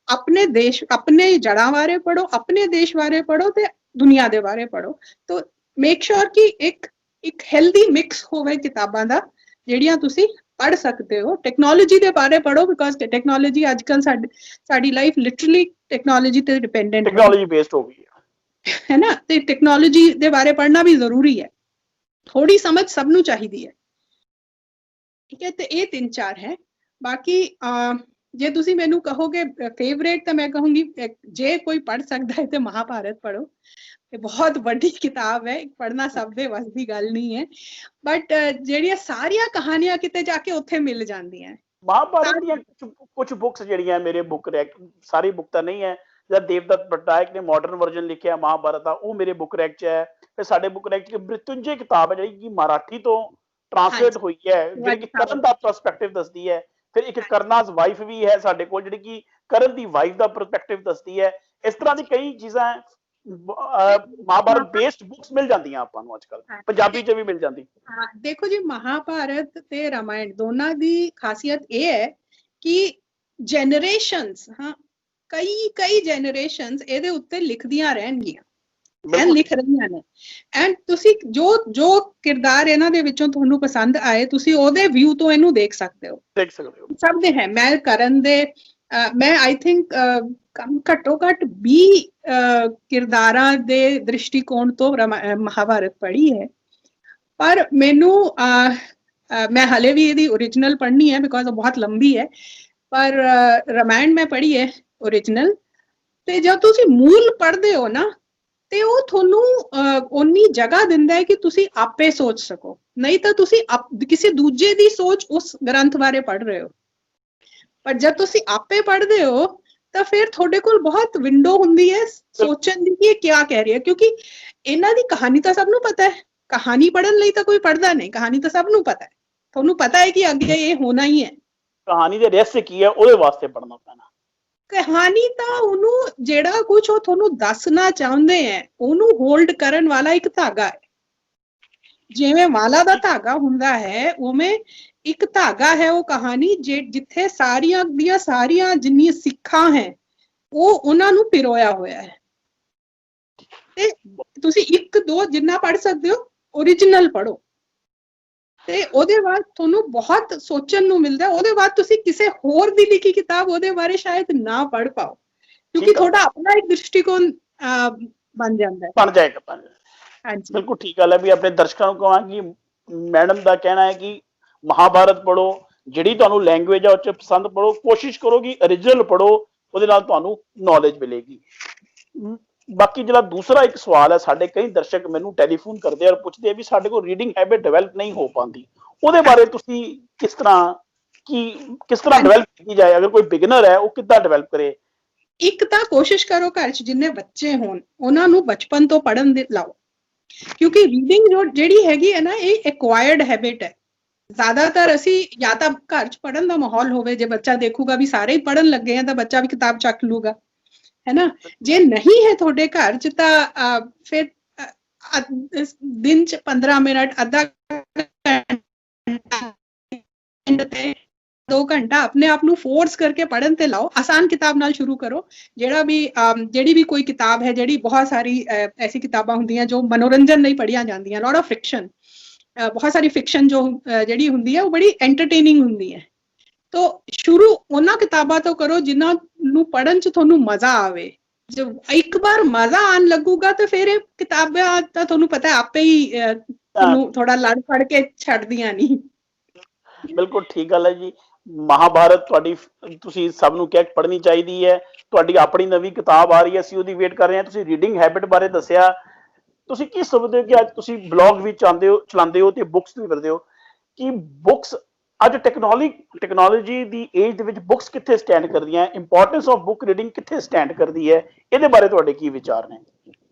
अपने देश, अपने जड़ा बारे पढ़ो, अपने देश बारे पढ़ो ते दुनिया दे बारे पढ़ो। तो मेक श्योर कि एक हेल्दी मिक्स होवे किताबां दा, ਜਿਹੜੀਆਂ ਤੁਸੀਂ ਪੜ੍ਹ ਸਕਦੇ ਹੋ। ਟੈਕਨੋਲੋਜੀ ਦੇ ਬਾਰੇ ਪੜ੍ਹੋ, ਬਿਕੋਜ਼ ਟੈਕਨੋਲੋਜੀ ਅੱਜ ਕੱਲ੍ਹ ਸਾਡੀ ਲਾਈਫ ਲਿਟਰਲੀ ਟੈਕਨੋਲੋਜੀ ਤੇ ਡਿਪੈਂਡੈਂਟ ਟੈਕਨੋਲੋਜੀ ਬੇਸਡ ਹੋ ਗਈ ਹੈ ਨਾ, ਤੇ ਟੈਕਨੋਲੋਜੀ ਦੇ ਬਾਰੇ ਪੜ੍ਹਨਾ ਵੀ ਜ਼ਰੂਰੀ ਹੈ। ਥੋੜੀ ਸਮਝ ਸਭ ਨੂੰ ਚਾਹੀਦੀ ਹੈ, ਠੀਕ ਹੈ। ਤੇ ਇਹ 3-4 ਹੈ। ਬਾਕੀ ਜੇ ਤੁਸੀਂ ਮੈਨੂੰ ਕਹੋਗੇ ਫੇਵਰੇਟ, ਤਾਂ ਮੈਂ ਕਹੂੰਗੀ ਜੇ ਕੋਈ ਪੜ੍ਹ ਸਕਦਾ ਹੈ ਤੇ ਮਹਾਭਾਰਤ ਪੜ੍ਹੋ। ਇਹ ਬਹੁਤ ਵੱਡੀ ਕਿਤਾਬ ਹੈ, ਪੜ੍ਹਨਾ ਸਭ ਦੇ ਵੱਸ ਦੀ ਗੱਲ ਨਹੀਂ ਹੈ, ਬਟ ਜਿਹੜੀਆਂ ਸਾਰੀਆਂ ਕਹਾਣੀਆਂ ਕਿਤੇ ਜਾ ਕੇ ਉੱਥੇ ਮਿਲ ਜਾਂਦੀਆਂ। ਮਹਾਭਾਰਤ ਦੀਆਂ ਕੁਝ ਬੁੱਕਸ ਜਿਹੜੀਆਂ ਮੇਰੇ ਬੁੱਕ ਰੈਕ, ਸਾਰੀ ਬੁੱਕ ਤਾਂ ਨਹੀਂ ਹੈ, ਜਦ ਦੇਵਦੱਤ ਪਟਨਾਇਕ ਨੇ ਮਾਡਰਨ ਵਰਜ਼ਨ ਲਿਖਿਆ ਮਹਾਭਾਰਤ ਦਾ, ਉਹ ਮੇਰੇ ਬੁੱਕ ਰੈਕ 'ਚ ਹੈ। ਫਿਰ ਸਾਡੇ ਬੁੱਕ ਰੈਕ 'ਚ ਮ੍ਰਿਤੁੰਜੇ ਕਿਤਾਬ ਹੈ ਜਿਹੜੀ ਕਿ ਮਰਾਠੀ ਤੋਂ ਟ੍ਰਾਂਸਲੇਟ ਹੋਈ ਹੈ, ਜਿਹੜੀ ਕਿ ਕਰਨ ਦਾ ਪਰਸਪੈਕਟਿਵ ਦੱਸਦੀ ਹੈ। ਫਿਰ ਇੱਕ ਕਰਨਾਜ਼ ਵਾਈਫ ਵੀ ਹੈ ਸਾਡੇ ਕੋਲ, ਜਿਹੜੀ ਕਿ ਕਰਨ ਦੀ ਵਾਈਫ ਦਾ ਪਰਸਪੈਕਟਿਵ ਦੱਸਦੀ ਹੈ। ਇਸ ਤਰ੍ਹਾਂ ਦੀ ਕਈ ਚੀਜ਼ਾਂ ਮਹਾਭਾਰਤ ਬੇਸਡ ਬੁੱਕਸ ਮਿਲ ਜਾਂਦੀਆਂ ਆਪਾਂ ਨੂੰ, ਅੱਜ ਕੱਲ੍ਹ ਪੰਜਾਬੀ 'ਚ ਵੀ ਮਿਲ ਜਾਂਦੀ। ਹਾਂ ਦੇਖੋ ਜੀ, ਮਹਾਭਾਰਤ ਤੇ ਰਾਮਾਇਣ ਦੋਨਾਂ ਦੀ ਖਾਸੀਅਤ ਇਹ ਹੈ ਕਿ ਜਨਰੇਸ਼ਨਸ, ਕਈ ਜਨਰੇਸ਼ਨਸ ਇਹਦੇ ਉੱਤੇ ਲਿਖਦੀਆਂ ਰਹਿਣਗੀਆਂ, ਲਿਖ ਰਹੀਆਂ ਨੇ। ਐਂਡ ਤੁਸੀਂ ਜੋ ਕਿਰਦਾਰ ਇਹਨਾਂ ਦੇ ਵਿੱਚੋਂ ਤੁਹਾਨੂੰ ਪਸੰਦ ਆਏ, ਤੁਸੀਂ ਉਹਦੇ ਵਿਊ ਤੋਂ ਇਹਨੂੰ ਦੇਖ ਸਕਦੇ ਹੋ ਸਭ ਦੇ ਹੈ। ਮੈਂ ਕਰਨ ਦੇ ਮੈਂ ਆਈ ਥਿੰਕ ਘੱਟੋ ਘੱਟ 20 ਕਿਰਦਾਰਾਂ ਦੇ ਦ੍ਰਿਸ਼ਟੀਕੋਣ ਤੋਂ ਮਹਾਭਾਰਤ ਪੜ੍ਹੀ ਹੈ। ਪਰ ਮੈਨੂੰ ਮੈਂ ਹਲੇ ਵੀ ਇਹਦੀ ਓਰੀਜਨਲ ਪੜ੍ਹਨੀ ਹੈ, ਬਿਕੋਜ਼ ਉਹ ਬਹੁਤ ਲੰਬੀ ਹੈ। ਪਰ ਰਾਮਾਇਣ ਮੈਂ ਪੜ੍ਹੀ ਹੈ ਓਰੀਜਨਲ। ਤੇ ਜਦ ਤੁਸੀਂ ਮੂਲ ਪੜ੍ਹਦੇ ਹੋ ਨਾ, ਤੇ ਉਹ ਤੁਹਾਨੂੰ ਓਨੀ ਜਗ੍ਹਾ ਦਿੰਦਾ ਹੈ ਕਿ ਤੁਸੀਂ ਆਪੇ ਸੋਚ ਸਕੋ। ਨਹੀਂ ਤਾਂ ਤੁਸੀਂ ਕਿਸੇ ਦੂਜੇ ਦੀ ਸੋਚ ਉਸ ਗ੍ਰੰਥ ਬਾਰੇ ਪੜ੍ਹ ਰਹੇ ਹੋ। ਪਰ ਜਦ ਤੁਸੀਂ ਆਪੇ ਪੜ੍ਹਦੇ ਹੋ ਤਾਂ ਫਿਰ ਤੁਹਾਡੇ ਕੋਲ ਬਹੁਤ ਵਿੰਡੋ ਹੁੰਦੀ ਹੈ ਸੋਚਣ ਦੀ ਕਿ ਇਹ ਕਿਆ ਕਹਿ ਰਹੀ ਹੈ, ਕਿਉਂਕਿ ਇਹਨਾਂ ਦੀ ਕਹਾਣੀ ਤਾਂ ਸਭ ਨੂੰ ਪਤਾ ਹੈ। ਕਹਾਣੀ ਪੜ੍ਹਨ ਲਈ ਤਾਂ ਕੋਈ ਪੜ੍ਹਦਾ ਨਹੀਂ, ਕਹਾਣੀ ਤਾਂ ਸਭ ਨੂੰ ਪਤਾ ਹੈ। ਤੁਹਾਨੂੰ ਪਤਾ ਹੈ ਕਿ ਅੱਗੇ ਇਹ ਹੋਣਾ ਹੀ ਹੈ। ਕਹਾਣੀ ਦੇ ਰਹੱਸ ਕੀ ਹੈ, ਉਹਦੇ ਵਾਸਤੇ ਪੜ੍ਹਨਾ ਪੈਣਾ। ਕਹਾਣੀ ਤਾਂ ਉਹਨੂੰ ਜਿਹੜਾ ਕੁਝ ਉਹ ਤੁਹਾਨੂੰ ਦੱਸਣਾ ਚਾਹੁੰਦੇ ਹੈ, ਉਹਨੂੰ ਹੋਲਡ ਕਰਨ ਵਾਲਾ ਇੱਕ ਧਾਗਾ ਹੈ। ਜਿਵੇਂ ਮਾਲਾ ਦਾ ਧਾਗਾ ਹੁੰਦਾ ਹੈ, ਉਵੇਂ ਇੱਕ ਧਾਗਾ ਹੈ ਉਹ ਕਹਾਣੀ, ਜਿੱਥੇ ਸਾਰੀਆਂ ਦੀਆਂ ਸਾਰੀਆਂ ਜਿੰਨੀਆਂ ਸਿੱਖਾਂ ਹੈ ਉਹ ਉਹਨਾਂ ਨੂੰ ਪਿਰੋਇਆ ਹੋਇਆ ਹੈ। ਤੇ ਤੁਸੀਂ 1-2 ਜਿੰਨਾ ਪੜ੍ਹ ਸਕਦੇ ਹੋ ਓਰੀਜਨਲ ਪੜ੍ਹੋ, ਤੇ ਉਹਦੇ ਬਾਅਦ ਤੁਹਾਨੂੰ ਬਹੁਤ ਸੋਚਣ ਨੂੰ ਮਿਲਦਾ। ਉਹਦੇ ਬਾਅਦ ਤੁਸੀਂ ਕਿਸੇ ਹੋਰ ਦੀ ਲਿਖੀ ਕਿਤਾਬ ਉਹਦੇ ਬਾਰੇ ਸ਼ਾਇਦ ਨਾ ਪੜ੍ਹ ਪਾਓ, ਕਿਉਂਕਿ ਤੁਹਾਡਾ ਆਪਣਾ ਇੱਕ ਦ੍ਰਿਸ਼ਟੀਕੋਣ ਬਣ ਜਾਂਦਾ ਹੈ। ਬਣ ਜਾਏਗਾ। ਹਾਂਜੀ, ਬਿਲਕੁਲ ਠੀਕ ਗੱਲ ਹੈ। ਵੀ ਆਪਣੇ ਦਰਸ਼ਕਾਂ ਨੂੰ ਕਹਾਂਗੀ, ਮੈਡਮ ਦਾ ਕਹਿਣਾ ਹੈ ਕਿ ਮਹਾਭਾਰਤ ਪੜ੍ਹੋ, ਜਿਹੜੀ ਤੁਹਾਨੂੰ ਲੈਂਗੁਏਜ ਆ ਉਹ 'ਚ ਪਸੰਦ ਪੜ੍ਹੋ, ਕੋਸ਼ਿਸ਼ ਕਰੋ ਕਿ ਓਰੀਜਨਲ ਪੜ੍ਹੋ, ਉਹਦੇ ਨਾਲ ਤੁਹਾਨੂੰ ਨੌਲੇਜ ਮਿਲੇਗੀ। ਬਾਕੀ ਜਿਹੜਾ ਦੂਸਰਾ ਇੱਕ ਸਵਾਲ ਹੈ, ਸਾਡੇ ਕਈ ਦਰਸ਼ਕ ਮੈਨੂੰ ਟੈਲੀਫੋਨ ਕਰਦੇ ਆ, ਪੁੱਛਦੇ ਆ ਵੀ ਸਾਡੇ ਕੋਲ ਰੀਡਿੰਗ ਹੈਬਿਟ ਡਿਵੈਲਪ ਨਹੀਂ ਹੋ ਪਾਉਂਦੀ, ਉਹਦੇ ਬਾਰੇ ਤੁਸੀਂ ਕਿਸ ਤਰ੍ਹਾਂ ਡਿਵੈਲਪ ਕੀਤੀ ਜਾਏ? ਅਗਰ ਕੋਈ ਬਿਗਨਰ ਹੈ, ਉਹ ਕਿੱਦਾਂ ਡਿਵੈਲਪ ਕਰੇ? ਇੱਕ ਤਾਂ ਕੋਸ਼ਿਸ਼ ਕਰੋ ਘਰ 'ਚ ਜਿੰਨੇ ਬੱਚੇ ਹੋਣ ਉਹਨਾਂ ਨੂੰ ਬਚਪਨ ਤੋਂ ਪੜ੍ਹਨ ਦੇ ਲਾਓ, ਕਿਉਂਕਿ ਰੀਡਿੰਗ ਜਿਹੜੀ ਹੈਗੀ ਹੈ ਨਾ, ਇਹ ਐਕਵਾਇਰਡ ਹੈਬਿਟ ਹੈ। ਜ਼ਿਆਦਾਤਰ ਅਸੀਂ ਜਾਂ ਤਾਂ ਘਰ 'ਚ ਪੜ੍ਹਨ ਦਾ ਮਾਹੌਲ ਹੋਵੇ, ਜੇ ਬੱਚਾ ਦੇਖੂਗਾ ਵੀ ਸਾਰੇ ਹੀ ਪੜ੍ਹਨ ਲੱਗੇ ਆ ਤਾਂ ਬੱਚਾ ਵੀ ਕਿਤਾਬ ਚੱਕ ਲੂਗਾ, ਹੈ ਨਾ। ਜੇ ਨਹੀਂ ਹੈ ਤੁਹਾਡੇ ਘਰ 'ਚ ਤਾਂ ਫਿਰ ਦਿਨ 'ਚ 15 ਮਿੰਟ, ਅੱਧਾ ਘੰਟਾ, 2 ਘੰਟਾ ਆਪਣੇ ਆਪ ਨੂੰ ਫੋਰਸ ਕਰਕੇ ਪੜ੍ਹਨ ਤੇ ਲਾਓ। ਆਸਾਨ ਕਿਤਾਬ ਨਾਲ ਸ਼ੁਰੂ ਕਰੋ। ਜਿਹੜੀ ਵੀ ਕੋਈ ਕਿਤਾਬ ਹੈ, ਜਿਹੜੀ ਬਹੁਤ ਸਾਰੀ ਐਸੀ ਕਿਤਾਬਾਂ ਹੁੰਦੀਆਂ ਜੋ ਮਨੋਰੰਜਨ ਲਈ ਪੜ੍ਹੀਆਂ ਜਾਂਦੀਆਂ, ਲੋਟ ਆਫ ਫਿਕਸ਼ਨ, ਬਹੁਤ ਸਾਰੀ ਫਿਕਸ਼ਨ ਜੋ ਜਿਹੜੀ ਹੁੰਦੀ ਹੈ ਉਹ ਬੜੀ ਐਂਟਰਟੇਨਿੰਗ ਹੁੰਦੀ ਹੈ। ਤੋ ਸ਼ੁਰੂ ਉਹਨਾਂ ਕਿਤਾਬਾਂ ਤੋਂ ਕਰੋ ਜਿਨ੍ਹਾਂ ਨੂੰ ਪੜ੍ਹਨ 'ਚ ਤੁਹਾਨੂੰ ਮਜ਼ਾ ਆਵੇ। ਜੇ ਇੱਕ ਵਾਰ ਮਜ਼ਾ ਆਉਣ ਲੱਗੂਗਾ ਤਾਂ ਫਿਰ ਇਹ ਕਿਤਾਬਾਂ ਤਾਂ ਤੁਹਾਨੂੰ ਪਤਾ ਆਪੇ ਹੀ ਤੁਹਾਨੂੰ ਥੋੜਾ ਲੜ ਫੜ ਕੇ ਛੱਡਦੀਆਂ ਨਹੀਂ। ਬਿਲਕੁਲ ਠੀਕ ਗੱਲ ਹੈ ਜੀ। ਮਹਾਭਾਰਤ ਤੁਹਾਡੀ, ਤੁਸੀਂ ਸਭ ਨੂੰ ਕਿਹਾ ਪੜ੍ਹਨੀ ਚਾਹੀਦੀ ਹੈ। ਤੁਹਾਡੀ ਆਪਣੀ ਨਵੀਂ ਕਿਤਾਬ ਆ ਰਹੀ ਹੈ, ਅਸੀਂ ਉਹਦੀ ਵੇਟ ਕਰ ਰਹੇ ਹਾਂ। ਤੁਸੀਂ ਰੀਡਿੰਗ ਹੈਬਿਟ ਬਾਰੇ ਦੱਸਿਆ। ਤੁਸੀਂ ਕੀ ਸਮਝਦੇ ਹੋ ਕਿ ਅੱਜ ਤੁਸੀਂ ਬਲੌਗ ਵੀ ਚਲਾਉਂਦੇ ਹੋ ਤੇ ਬੁੱਕਸ ਵੀ ਪੜ੍ਹਦੇ ਹੋ, ਕਿ ਬੁੱਕਸ ਅੱਜ ਟੈਕਨੋਲੋਜੀ ਦੀ ਏਜ ਦੇ ਵਿੱਚ ਬੁੱਕਸ ਕਿੱਥੇ ਸਟੈਂਡ ਕਰਦੀਆਂ, ਇੰਪੋਰਟੈਂਸ ਆਫ ਬੁੱਕ ਰੀਡਿੰਗ ਕਿੱਥੇ ਸਟੈਂਡ ਕਰਦੀ ਹੈ, ਇਹਦੇ ਬਾਰੇ ਤੁਹਾਡੇ ਕੀ ਵਿਚਾਰ ਨੇ?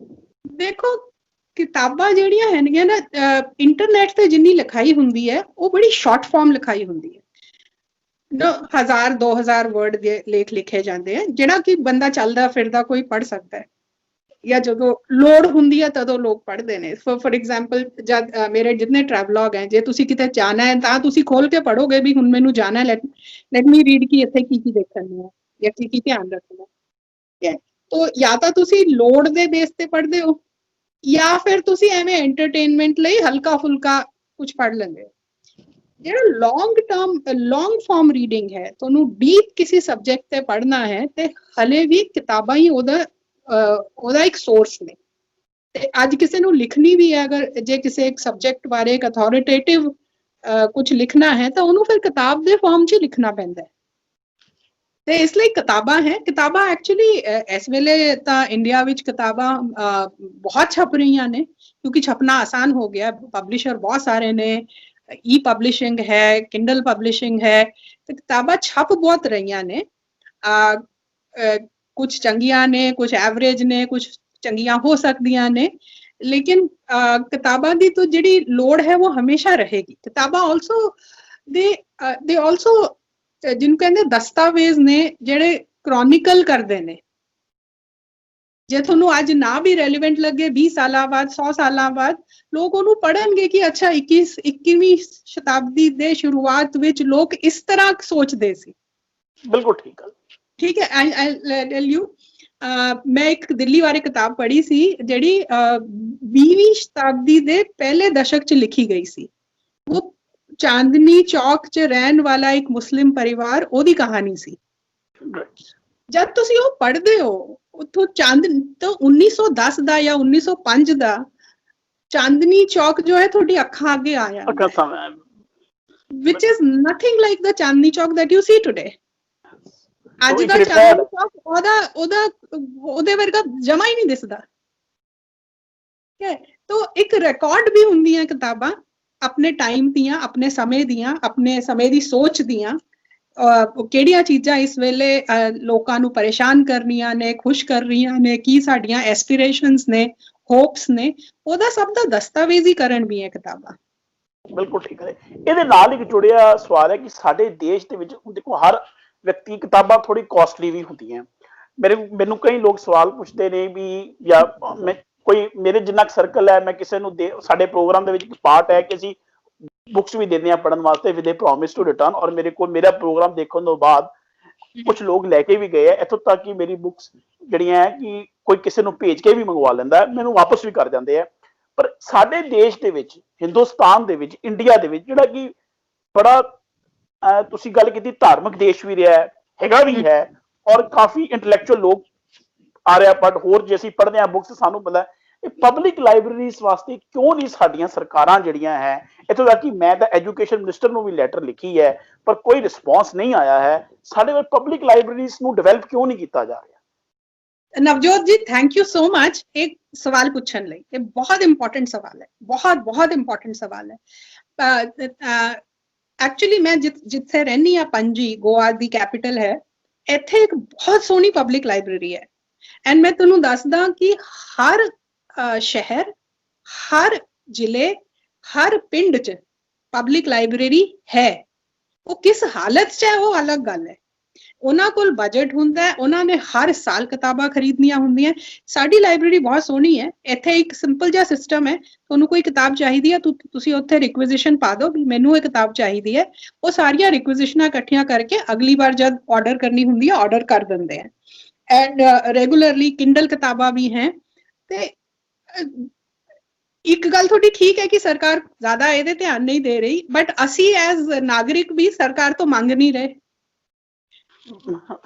ਦੇਖੋ, ਕਿਤਾਬਾਂ ਜਿਹੜੀਆਂ ਹੈਗੀਆਂ ਨਾ, ਇੰਟਰਨੈਟ ਤੇ ਜਿੰਨੀ ਲਿਖਾਈ ਹੁੰਦੀ ਹੈ ਉਹ ਬੜੀ ਸ਼ਾਰਟ ਫਾਰਮ ਲਿਖਾਈ ਹੁੰਦੀ ਹੈ। 1000-2000 ਵਰਡ ਦੇ ਲੇਖ ਲਿਖੇ ਜਾਂਦੇ ਆ, ਜਿਹੜਾ ਕਿ ਬੰਦਾ ਚੱਲਦਾ ਫਿਰਦਾ ਕੋਈ ਪੜ੍ਹ ਸਕਦਾ ਹੈ, ਜਾਂ ਜਦੋਂ ਲੋੜ ਹੁੰਦੀ ਹੈ ਤਦੋਂ ਲੋਕ ਪੜ੍ਹਦੇ ਨੇ। ਫॉर एग्जांपल ਜਦ ਮੇਰੇ ਜਿੰਨੇ ਟਰੈਵਲੌਗ ਹੈ, ਜੇ ਤੁਸੀਂ ਕਿਤੇ ਜਾਣਾ ਹੈ ਤਾਂ ਤੁਸੀਂ ਖੋਲ ਕੇ ਪੜ੍ਹੋਗੇ ਵੀ ਹੁਣ ਮੈਨੂੰ ਜਾਣਾ, ਲੈਟ ਮੀ ਰੀਡ ਕਿ ਇੱਥੇ ਕੀ ਦੇਖਣ ਨੂੰ ਹੈ ਜਾਂ ਕੀ ਧਿਆਨ ਰੱਖਣਾ ਹੈ। ਤੋ ਜਾਂ ਤਾਂ ਤੁਸੀਂ ਲੋੜ ਦੇ ਬੇਸ ਤੇ ਪੜ੍ਹਦੇ ਹੋ, ਜਾਂ ਫਿਰ ਤੁਸੀਂ ਐਵੇਂ ਐਂਟਰਟੇਨਮੈਂਟ ਲਈ ਹਲਕਾ ਫੁਲਕਾ ਕੁਝ ਪੜ੍ਹ ਲੈਂਦੇ ਹੋ। ਜਿਹੜਾ ਲੌਂਗ ਫਾਰਮ ਰੀਡਿੰਗ ਹੈ, ਤੁਹਾਨੂੰ ਡੀਪ ਕਿਸੇ ਸਬਜੈਕਟ ਤੇ ਪੜ੍ਹਨਾ ਹੈ ਤੇ ਹਲੇ ਵੀ ਕਿਤਾਬਾਂ ਹੀ ਉਹਦਾ ਇੱਕ ਸੋਰਸ ਨੇ। ਤੇ ਅੱਜ ਕਿਸੇ ਨੂੰ ਲਿਖਣੀ ਵੀ ਹੈ, ਅਗਰ ਜੇ ਕਿਸੇ ਇੱਕ ਸਬਜੈਕਟ ਬਾਰੇ ਇੱਕ ਅਥਾਰਟੇਟਿਵ ਕੁਝ ਲਿਖਣਾ ਹੈ ਤਾਂ ਉਹਨੂੰ ਫਿਰ ਕਿਤਾਬ ਦੇ ਫਾਰਮ 'ਚ ਲਿਖਣਾ ਪੈਂਦਾ ਹੈ। ਤੇ ਇਸ ਲਈ ਕਿਤਾਬਾਂ ਐਕਚੁਅਲੀ ਇਸ ਵੇਲੇ ਤਾਂ ਇੰਡੀਆ ਵਿੱਚ ਕਿਤਾਬਾਂ ਬਹੁਤ ਛਪ ਰਹੀਆਂ ਨੇ, ਕਿਉਂਕਿ ਛਪਣਾ ਆਸਾਨ ਹੋ ਗਿਆ, ਪਬਲਿਸ਼ਰ ਬਹੁਤ ਸਾਰੇ ਨੇ, ਈ ਪਬਲਿਸ਼ਿੰਗ ਹੈ, ਕਿੰਡਲ ਪਬਲਿਸ਼ਿੰਗ ਹੈ, ਤੇ ਕਿਤਾਬਾਂ ਛਪ ਬਹੁਤ ਰਹੀਆਂ ਨੇ। ਕੁਝ ਚੰਗੀਆਂ ਨੇ, ਕੁਝ ਐਵਰੇਜ ਨੇ, ਕੁਝ ਚੰਗੀਆਂ ਹੋ ਸਕਦੀਆਂ ਨੇ, ਲੇਕਿਨ ਕਿਤਾਬਾਂ ਦੀ ਤਾਂ ਜਿਹੜੀ ਲੋੜ ਹੈ ਉਹ ਹਮੇਸ਼ਾ ਰਹੇਗੀ। ਕਿਤਾਬਾਂ ਆਲਸੋ ਦੇ ਆਲਸੋ ਜਿਹਨੂੰ ਕਹਿੰਦੇ ਦਸਤਾਵੇਜ਼ ਨੇ, ਜਿਹੜੇ ਕ੍ਰੋਨਿਕਲ ਕਰਦੇ ਨੇ। ਜੇ ਤੁਹਾਨੂੰ ਅੱਜ ਨਾ ਵੀ ਰੈਲੀਵੈਂਟ ਲੱਗੇ, 20 ਸਾਲਾਂ ਬਾਅਦ, 100 ਸਾਲਾਂ ਬਾਅਦ ਲੋਕ ਉਹਨੂੰ ਪੜ੍ਹਨਗੇ ਕਿ ਅੱਛਾ 21ਵੀਂ ਸ਼ਤਾਬਦੀ ਦੇ ਸ਼ੁਰੂਆਤ ਵਿੱਚ ਲੋਕ ਇਸ ਤਰ੍ਹਾਂ ਸੋਚਦੇ ਸੀ। ਬਿਲਕੁਲ ਠੀਕ ਗੱਲ, ਠੀਕ ਹੈ। ਆਈ ਟੈਲ ਯੂ, ਮੈਂ ਇੱਕ ਦਿੱਲੀ ਬਾਰੇ ਕਿਤਾਬ ਪੜ੍ਹੀ ਸੀ ਜਿਹੜੀ 20ਵੀਂ ਸ਼ਤਾਬਦੀ ਦੇ ਪਹਿਲੇ ਦਸ਼ਕ 'ਚ ਲਿਖੀ ਗਈ ਸੀ। ਉਹ ਚਾਂਦਨੀ ਚੌਕ 'ਚ ਰਹਿਣ ਵਾਲਾ ਇੱਕ ਮੁਸਲਿਮ ਪਰਿਵਾਰ, ਉਹਦੀ ਕਹਾਣੀ ਸੀ। ਜਦ ਤੁਸੀਂ ਉਹ ਪੜ੍ਹਦੇ ਹੋ, ਉੱਥੋਂ ਤਾਂ 1910 ਦਾ ਜਾਂ 1905 ਦਾ ਚਾਂਦਨੀ ਚੌਕ ਜੋ ਹੈ ਤੁਹਾਡੀ ਅੱਖਾਂ ਅੱਗੇ ਆ ਜਾਂਦਾ, which is nothing like the Chandni Chowk that you see today। ਅੱਜ ਦਾ ਚਾਂਦਨੀ ਚੌਕ ਉਹਦੇ ਵਰਗਾ ਜਮਾ ਹੀ ਨਹੀਂ ਦਿਸਦਾ। ਤੋ ਇੱਕ ਰਿਕਾਰਡ ਵੀ ਹੁੰਦੀਆਂ ਕਿਤਾਬਾਂ, ਆਪਣੇ ਟਾਈਮ ਦੀਆਂ, ਆਪਣੇ ਸਮੇਂ ਦੀਆਂ, ਆਪਣੇ ਸਮੇਂ ਦੀ ਸੋਚ ਦੀਆਂ। ਕਿਹੜੀਆਂ ਚੀਜ਼ਾਂ ਇਸ ਵੇਲੇ ਲੋਕਾਂ ਨੂੰ ਪਰੇਸ਼ਾਨ ਕਰਨੀਆਂ ਨੇ, ਖੁਸ਼ ਕਰ ਰਹੀਆਂ ਨੇ, ਕੀ ਸਾਡੀਆਂ ਐਸਪੀਰੇਸ਼ਨਸ ਨੇ, ਹੋਪਸ ਨੇ, ਉਹਦਾ ਸਭ ਦਾ ਦਸਤਾਵੇਜ਼ੀਕਰਨ ਵੀ ਹੈ ਕਿਤਾਬਾਂ। ਬਿਲਕੁਲ ਠੀਕ ਹੈ। ਇਹਦੇ ਨਾਲ ਇੱਕ ਜੁੜਿਆ ਸਵਾਲ ਹੈ ਕਿ ਸਾਡੇ ਦੇਸ਼ ਦੇ ਵਿੱਚ ਦੇਖੋ ਹਰ ਵਿਅਕਤੀ, ਕਿਤਾਬਾਂ ਥੋੜੀ ਕਾਸਟਲੀ ਵੀ ਹੁੰਦੀਆਂ। ਮੈਨੂੰ ਕਈ ਲੋਕ ਸਵਾਲ ਪੁੱਛਦੇ ਨੇ ਵੀ, ਜਾਂ ਮੈਂ ਕੋਈ ਮੇਰੇ ਜਿੰਨਾ ਸਰਕਲ ਹੈ, ਮੈਂ ਕਿਸੇ ਨੂੰ ਸਾਡੇ ਪ੍ਰੋਗਰਾਮ ਦੇ ਵਿੱਚ ਇੱਕ ਪਾਰਟ ਹੈ ਕਿ ਅਸੀਂ ਬੁੱਕਸ ਵੀ ਦਿੰਦੇ ਹਾਂ ਪੜ੍ਹਨ ਵਾਸਤੇ ਵਿਦ ਪ੍ਰੋਮਿਸ ਟੂ ਰਿਟਰਨ। ਔਰ ਮੇਰੇ ਕੋਲ ਮੇਰਾ ਪ੍ਰੋਗਰਾਮ ਦੇਖਣ ਤੋਂ ਬਾਅਦ ਕੁਝ ਲੋਕ ਲੈ ਕੇ ਵੀ ਗਏ ਆ, ਇੱਥੋਂ ਤੱਕ ਕਿ ਮੇਰੀ ਬੁੱਕਸ ਜਿਹੜੀਆਂ ਹੈ ਕਿ ਕੋਈ ਕਿਸੇ ਨੂੰ ਭੇਜ ਕੇ ਵੀ ਮੰਗਵਾ ਲੈਂਦਾ, ਮੈਨੂੰ ਵਾਪਸ ਵੀ ਕਰ ਜਾਂਦੇ ਆ। ਪਰ ਸਾਡੇ ਦੇਸ਼ ਦੇ ਵਿੱਚ, ਹਿੰਦੁਸਤਾਨ ਦੇ ਵਿੱਚ, ਇੰਡੀਆ ਦੇ ਵਿੱਚ, ਜਿਹੜਾ ਕਿ ਬੜਾ ਤੁਸੀਂ ਗੱਲ ਕੀਤੀ ਧਾਰਮਿਕ ਦੇਸ਼ ਵੀ ਰਿਹਾ ਹੈਗਾ ਵੀ ਹੈ, ਔਰ ਕਾਫੀ ਇੰਟੈਲੈਕਚੁਅਲ ਲੋਕ ਆ ਰਿਹਾ, ਬਟ ਹੋਰ ਜੇ ਅਸੀਂ ਪੜ੍ਹਦੇ ਹਾਂ ਬੁੱਕਸ, ਸਾਨੂੰ ਪਤਾ ਇਹ ਪਬਲਿਕ ਲਾਇਬ੍ਰੇਰੀਜ਼ ਵਾਸਤੇ ਕਿਉਂ ਨਹੀਂ ਸਾਡੀਆਂ ਸਰਕਾਰਾਂ ਜਿਹੜੀਆਂ ਹੈ, ਇੱਥੋਂ ਤੱਕ ਕਿ ਮੈਂ ਤਾਂ ਐਜੂਕੇਸ਼ਨ ਮਿਨਿਸਟਰ ਨੂੰ ਵੀ ਲੈਟਰ ਲਿਖੀ ਹੈ, ਪਰ ਕੋਈ ਰਿਸਪੌਂਸ ਨਹੀਂ ਆਇਆ ਹੈ। ਸਾਡੇ ਕੋਲ ਪਬਲਿਕ ਲਾਇਬ੍ਰੇਰੀਜ਼ ਨੂੰ ਡਿਵੈਲਪ ਕਿਉਂ ਨਹੀਂ ਕੀਤਾ ਜਾ ਰਿਹਾ? ਨਵਜੋਤ ਜੀ, ਥੈਂਕ ਯੂ ਸੋ ਮਚ ਇੱਕ ਸਵਾਲ ਪੁੱਛਣ ਲਈ। ਇਹ ਬਹੁਤ ਇੰਪੋਰਟੈਂਟ ਸਵਾਲ ਹੈ, ਬਹੁਤ ਇੰਪੋਰਟੈਂਟ ਸਵਾਲ ਹੈ। ਐਕਚੁਅਲੀ ਮੈਂ ਜਿੱਥੇ ਰਹਿੰਦੀ ਹਾਂ, ਪਣਜੀ, ਗੋਆ ਦੀ ਕੈਪੀਟਲ ਹੈ, ਇੱਥੇ ਇੱਕ ਬਹੁਤ ਸੋਹਣੀ ਪਬਲਿਕ ਲਾਇਬ੍ਰੇਰੀ ਹੈ। ਐਂਡ ਮੈਂ ਤੁਹਾਨੂੰ ਦੱਸਦਾ ਕਿ ਹਰ ਸ਼ਹਿਰ, ਹਰ ਜ਼ਿਲ੍ਹੇ, ਹਰ ਪਿੰਡ 'ਚ ਪਬਲਿਕ ਲਾਇਬ੍ਰੇਰੀ ਹੈ। ਉਹ ਕਿਸ ਹਾਲਤ 'ਚ ਹੈ ਉਹ ਅਲੱਗ ਗੱਲ ਹੈ। ਉਹਨਾਂ ਕੋਲ ਬਜਟ ਹੁੰਦਾ ਹੈ, ਉਹਨਾਂ ਨੇ ਹਰ ਸਾਲ ਕਿਤਾਬਾਂ ਖਰੀਦਣੀਆਂ ਹੁੰਦੀਆਂ। ਸਾਡੀ ਲਾਇਬ੍ਰੇਰੀ ਬਹੁਤ ਸੋਹਣੀ ਹੈ। ਇੱਥੇ ਇੱਕ ਸਿੰਪਲ ਜਿਹਾ ਸਿਸਟਮ ਹੈ, ਤੁਹਾਨੂੰ ਕੋਈ ਕਿਤਾਬ ਚਾਹੀਦੀ ਹੈ, ਤੁਸੀਂ ਉੱਥੇ ਰਿਕੁਇਜ਼ੀਸ਼ਨ ਪਾ ਦਿਓ ਵੀ ਮੈਨੂੰ ਇਹ ਕਿਤਾਬ ਚਾਹੀਦੀ ਹੈ। ਉਹ ਸਾਰੀਆਂ ਰਿਕੁਇਜ਼ੀਸ਼ਨਾਂ ਇਕੱਠੀਆਂ ਕਰਕੇ ਅਗਲੀ ਵਾਰ ਜਦ ਆਰਡਰ ਕਰਨੀ ਹੁੰਦੀ ਹੈ, ਆਰਡਰ ਕਰ ਦਿੰਦੇ ਆ। ਐਂਡ ਰੈਗੂਲਰਲੀ ਕਿੰਡਲ ਕਿਤਾਬਾਂ ਵੀ ਹੈ। ਤੇ ਇੱਕ ਗੱਲ ਤੁਹਾਡੀ ਠੀਕ ਹੈ ਕਿ ਸਰਕਾਰ ਜ਼ਿਆਦਾ ਇਹਦੇ ਧਿਆਨ ਨਹੀਂ ਦੇ ਰਹੀ, ਬਟ ਅਸੀਂ ਐਜ਼ ਨਾਗਰਿਕ ਵੀ ਸਰਕਾਰ ਤੋਂ ਮੰਗ ਨਹੀਂ ਰਹੇ।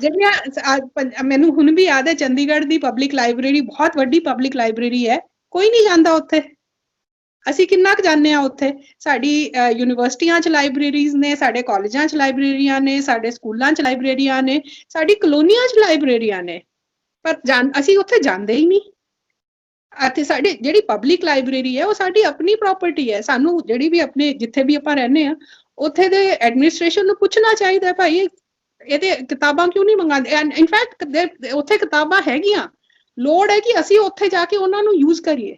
ਜਿਹੜੀਆਂ ਮੈਨੂੰ ਹੁਣ ਵੀ ਯਾਦ ਹੈ, ਚੰਡੀਗੜ੍ਹ ਦੀ ਪਬਲਿਕ ਲਾਇਬ੍ਰੇਰੀ ਬਹੁਤ ਵੱਡੀ ਪਬਲਿਕ ਲਾਇਬ੍ਰੇਰੀ ਹੈ, ਕੋਈ ਨਹੀਂ ਜਾਂਦਾ ਉੱਥੇ। ਅਸੀਂ ਕਿੰਨਾ ਕੁ ਜਾਂਦੇ ਹਾਂ ਉੱਥੇ? ਸਾਡੀ ਯੂਨੀਵਰਸਿਟੀਆਂ 'ਚ ਲਾਇਬ੍ਰੇਰੀਜ਼ ਨੇ, ਸਾਡੇ ਕਾਲਜਾਂ 'ਚ ਲਾਇਬ੍ਰੇਰੀਆਂ ਨੇ, ਸਾਡੇ ਸਕੂਲਾਂ 'ਚ ਲਾਇਬ੍ਰੇਰੀਆਂ ਨੇ, ਸਾਡੀ ਕਲੋਨੀਆਂ 'ਚ ਲਾਇਬ੍ਰੇਰੀਆਂ ਨੇ, ਪਰ ਅਸੀਂ ਉੱਥੇ ਜਾਂਦੇ ਹੀ ਨਹੀਂ। ਅਤੇ ਸਾਡੀ ਜਿਹੜੀ ਪਬਲਿਕ ਲਾਇਬ੍ਰੇਰੀ ਹੈ ਉਹ ਸਾਡੀ ਆਪਣੀ ਪ੍ਰਾਪਰਟੀ ਹੈ। ਸਾਨੂੰ ਜਿਹੜੀ ਵੀ ਆਪਣੇ ਜਿੱਥੇ ਵੀ ਆਪਾਂ ਰਹਿੰਦੇ ਹਾਂ, ਉੱਥੇ ਦੇ ਐਡਮਿਨਿਸਟ੍ਰੇਸ਼ਨ ਨੂੰ ਪੁੱਛਣਾ ਚਾਹੀਦਾ ਭਾਈ ਇਹਦੇ ਕਿਤਾਬਾਂ ਕਿਉਂ ਨਹੀਂ ਮੰਗਾਉਂਦੇ। ਇਨਫੈਕਟ ਉੱਥੇ ਕਿਤਾਬਾਂ ਹੈਗੀਆਂ, ਲੋੜ ਹੈ ਕਿ ਅਸੀਂ ਉੱਥੇ ਜਾ ਕੇ ਉਹਨਾਂ ਨੂੰ ਯੂਜ਼ ਕਰੀਏ।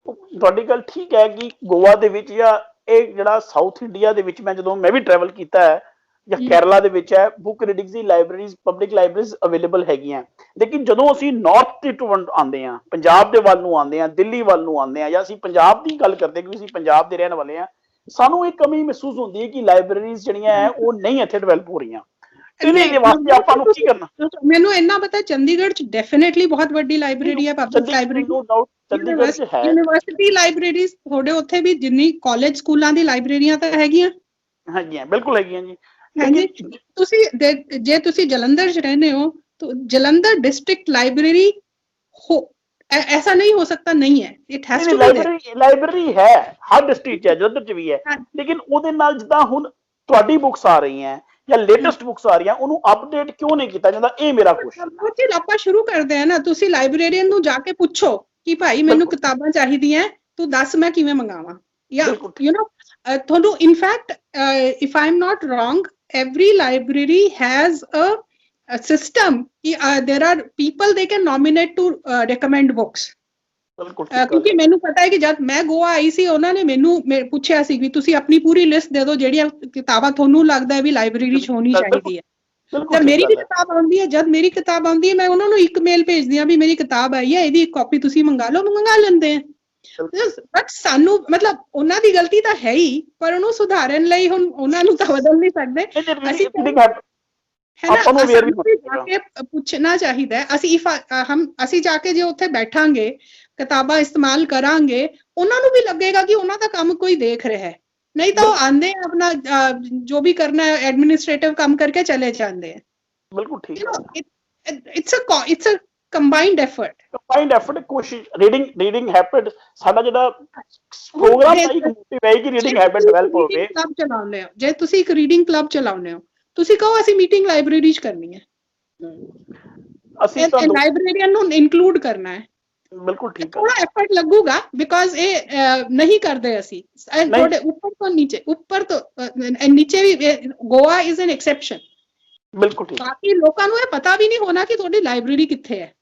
ਤੁਹਾਡੀ ਗੱਲ ਠੀਕ ਹੈ ਕਿ ਗੋਆ ਦੇ ਵਿੱਚ ਜਾਂ ਇਹ ਜਿਹੜਾ ਸਾਊਥ ਇੰਡੀਆ ਦੇ ਵਿੱਚ ਜਦੋਂ ਮੈਂ ਵੀ ਟਰੈਵਲ ਕੀਤਾ ਹੈ, ਜਾਂ ਕੇਰਲਾ ਦੇ ਵਿੱਚ ਹੈ, ਬੁੱਕ ਰੀਡਿੰਗ ਦੀ ਲਾਇਬ੍ਰੇਰੀਜ਼, ਪਬਲਿਕ ਲਾਇਬ੍ਰੇਰੀਜ਼ ਅਵੇਲੇਬਲ ਹੈਗੀਆਂ। ਲੇਕਿਨ ਜਦੋਂ ਅਸੀਂ ਨਾਰਥ ਤੋਂ ਆਉਂਦੇ ਹਾਂ, ਪੰਜਾਬ ਦੇ ਵੱਲ ਨੂੰ ਆਉਂਦੇ ਹਾਂ, ਦਿੱਲੀ ਵੱਲ ਨੂੰ ਆਉਂਦੇ ਹਾਂ, ਜਾਂ ਅਸੀਂ ਪੰਜਾਬ ਦੀ ਗੱਲ ਕਰਦੇ ਕਿ ਅਸੀਂ ਪੰਜਾਬ ਦੇ ਰਹਿਣ ਵਾਲੇ ਹਾਂ, ਸਾਨੂੰ ਇਹ ਕਮੀ ਮਹਿਸੂਸ ਹੁੰਦੀ ਹੈ ਕਿ ਲਾਇਬ੍ਰੇਰੀਜ਼ ਜਿਹੜੀਆਂ ਹੈ ਉਹ ਨਹੀਂ ਇੱਥੇ ਡਿਵੈਲਪ ਹੋ ਰਹੀਆਂ। ਇਹਦੇ ਵਾਸਤੇ ਆਪਾਂ ਨੂੰ ਕੀ ਕਰਨਾ? ਮੈਨੂੰ ਇੰਨਾ ਪਤਾ, ਚੰਡੀਗੜ੍ਹ 'ਚ ਡੈਫੀਨੇਟਲੀ ਬਹੁਤ ਵੱਡੀ ਲਾਇਬ੍ਰੇਰੀ ਹੈ, ਪਬਲਿਕ ਲਾਇਬ੍ਰੇਰੀ। ਚੰਡੀਗੜ੍ਹ 'ਚ ਹੈ ਯੂਨੀਵਰਸਿਟੀ ਲਾਇਬ੍ਰੇਰੀਜ਼ ਤੁਹਾਡੇ ਉੱਥੇ ਵੀ, ਜਿੰਨੀ ਕਾਲਜ ਸਕੂਲਾਂ ਦੀ ਲਾਇਬ੍ਰੇਰੀਆਂ ਤਾਂ ਹੈਗੀਆਂ। ਹੈਗੀਆਂ, ਬਿਲਕੁਲ ਹੈਗੀਆਂ ਜੀ। ਹਾਂਜੀ, ਜੇ ਤੁਸੀਂ ਜਲੰਧਰ ਚ ਰਹਿੰਦੇ ਹੋ तो जलंधर डिस्ट्रिक्ट लाइब्रेरी हो ऐसा नहीं हो सकता, नहीं है, it has to be there. Library ਹੈ ਹਰ ਡਿਸਟ੍ਰਿਕਟ 'ਚ ਹੈ, ਜਲੰਧਰ 'ਚ ਵੀ ਹੈ, ਲੇਕਿਨ ਉਹਦੇ ਨਾਲ ਜਿੱਦਾਂ ਹੁਣ ਤੁਹਾਡੀ ਬੁੱਕਸ ਆ ਰਹੀਆਂ ਜਾਂ ਲੇਟੈਸਟ ਬੁੱਕਸ ਆ ਰਹੀਆਂ, ਉਹਨੂੰ ਅਪਡੇਟ ਕਿਉਂ ਨਹੀਂ ਕੀਤਾ ਜਾਂਦਾ, ਇਹ ਮੇਰਾ ਕੁਐਸਚਨ ਹੈ। ਉਹ ਚੀਜ਼ ਆਪਾਂ ਸ਼ੁਰੂ ਕਰਦੇ ਆ ਨਾ, ਤੁਸੀਂ ਲਾਇਬ੍ਰੇਰੀਅਨ ਨੂੰ ਜਾ ਕੇ ਪੁੱਛੋ ਕਿ ਭਾਈ ਮੈਨੂੰ ਕਿਤਾਬਾਂ ਚਾਹੀਦੀਆਂ, ਤੂੰ ਦੱਸ ਮੈਂ ਕਿਵੇਂ ਮੰਗਾਵਾਂ, ਜਾਂ ਯੂ نو ਤੁਹਾਨੂੰ in fact if I am not wrong every library has a system there are people they can nominate to recommend books। ਕਿਉਂਕਿ ਮੈਨੂੰ ਪਤਾ ਹੈ ਕਿ ਜਦ ਮੈਂ ਗੋਆ ਆਈ ਸੀ, ਉਹਨਾਂ ਨੇ ਮੈਨੂੰ ਪੁੱਛਿਆ ਸੀ ਵੀ ਤੁਸੀਂ ਆਪਣੀ ਪੂਰੀ ਲਿਸਟ ਦੇ ਦਿਓ ਜਿਹੜੀਆਂ ਕਿਤਾਬਾਂ ਤੁਹਾਨੂੰ ਲੱਗਦਾ ਹੈ ਵੀ ਲਾਇਬ੍ਰੇਰੀ 'ਚ ਹੋਣੀ ਚਾਹੀਦੀ ਹੈ। ਤੇ ਮੇਰੀ ਵੀ ਕਿਤਾਬ ਆਉਂਦੀ ਹੈ, ਜਦ ਮੇਰੀ ਕਿਤਾਬ ਆਉਂਦੀ ਹੈ ਮੈਂ ਉਹਨਾਂ ਨੂੰ ਇੱਕ ਮੇਲ ਭੇਜਦੀ ਹਾਂ ਵੀ ਮੇਰੀ ਕਿਤਾਬ ਆਈ ਹੈ, ਇਹਦੀ ਇੱਕ ਕਾਪੀ ਤੁਸੀਂ ਮੰਗਾ ਲਓ, ਮੰਗਾ ਲੈਂਦੇ ਆ। ਬਟ ਸਾਨੂੰ ਮਤਲਬ ਉਹਨਾਂ ਦੀ ਗਲਤੀ ਤਾਂ ਹੈ ਹੀ, ਪਰ ਉਹਨੂੰ ਸੁਧਾਰਨ ਲਈ ਹੁਣ ਉਹਨਾਂ ਨੂੰ ਤਾਂ ਬਦਲ ਨਹੀਂ ਸਕਦੇ ਅਸੀਂ, ਜਾ ਕੇ ਪੁੱਛਣਾ ਚਾਹੀਦਾ ਹੈ। ਅਸੀਂ ਜਾ ਕੇ ਜੇ ਉੱਥੇ ਬੈਠਾਂਗੇ, ਕਿਤਾਬਾਂ ਇਸਤੇਮਾਲ ਕਰਾਂਗੇ, ਉਹਨਾਂ ਨੂੰ ਵੀ ਲੱਗੇਗਾ ਕਿ ਉਹਨਾਂ ਦਾ ਕੰਮ ਕੋਈ ਦੇਖ ਰਿਹਾ ਹੈ, नहीं तो आंदे अपना जो भी करना है एडमिनिस्ट्रेटिव काम करके चले जाते हैं। बिल्कुल ठीक है, it's a combined effort कोशिश रीडिंग हैबिट ਸਾਡਾ ਜਿਹੜਾ ਪ੍ਰੋਗਰਾਮ ਹੈ, ਇੱਕ ਮੋਟਿਵ ਹੈ ਕਿ ਰੀਡਿੰਗ ਹੈबिट ਡਿਵੈਲਪ ਹੋਵੇ। ਕਲੱਬ ਚਲਾਉਂਦੇ ਹੋ, ਜੇ ਤੁਸੀਂ ਇੱਕ ਰੀਡਿੰਗ ਕਲੱਬ ਚਲਾਉਂਦੇ ਹੋ, ਤੁਸੀਂ ਕਹੋ ਅਸੀਂ ਮੀਟਿੰਗ ਲਾਇਬ੍ਰੇਰੀ 'ਚ ਕਰਨੀ ਹੈ, ਅਸੀਂ ਤਾਂ ਲਾਇਬ੍ਰੇਰੀਅਨ ਨੂੰ ਇਨਕਲੂਡ ਕਰਨਾ ਹੈ। ਬਿਲਕੁਲ ਠੀਕ ਹੈ, ਥੋੜਾ ਐਫਰਟ ਲੱਗੂਗਾ ਬਿਕਾਜ਼ ਇਹ ਨਹੀਂ ਕਰਦੇ ਅਸੀਂ ਥੋੜੇ ਉੱਪਰ ਤੋਂ ਨੀਚੇ ਵੀ ਗੋਆ ਇਜ਼ ਐਨ ਐਕਸੈਪਸ਼ਨ। ਬਿਲਕੁਲ ਠੀਕ, ਬਾਕੀ ਲੋਕਾਂ ਨੂੰ ਇਹ ਪਤਾ ਵੀ ਨਹੀਂ ਹੋਣਾ ਕਿ ਤੁਹਾਡੀ ਲਾਇਬ੍ਰੇਰੀ ਕਿੱਥੇ ਹੈ।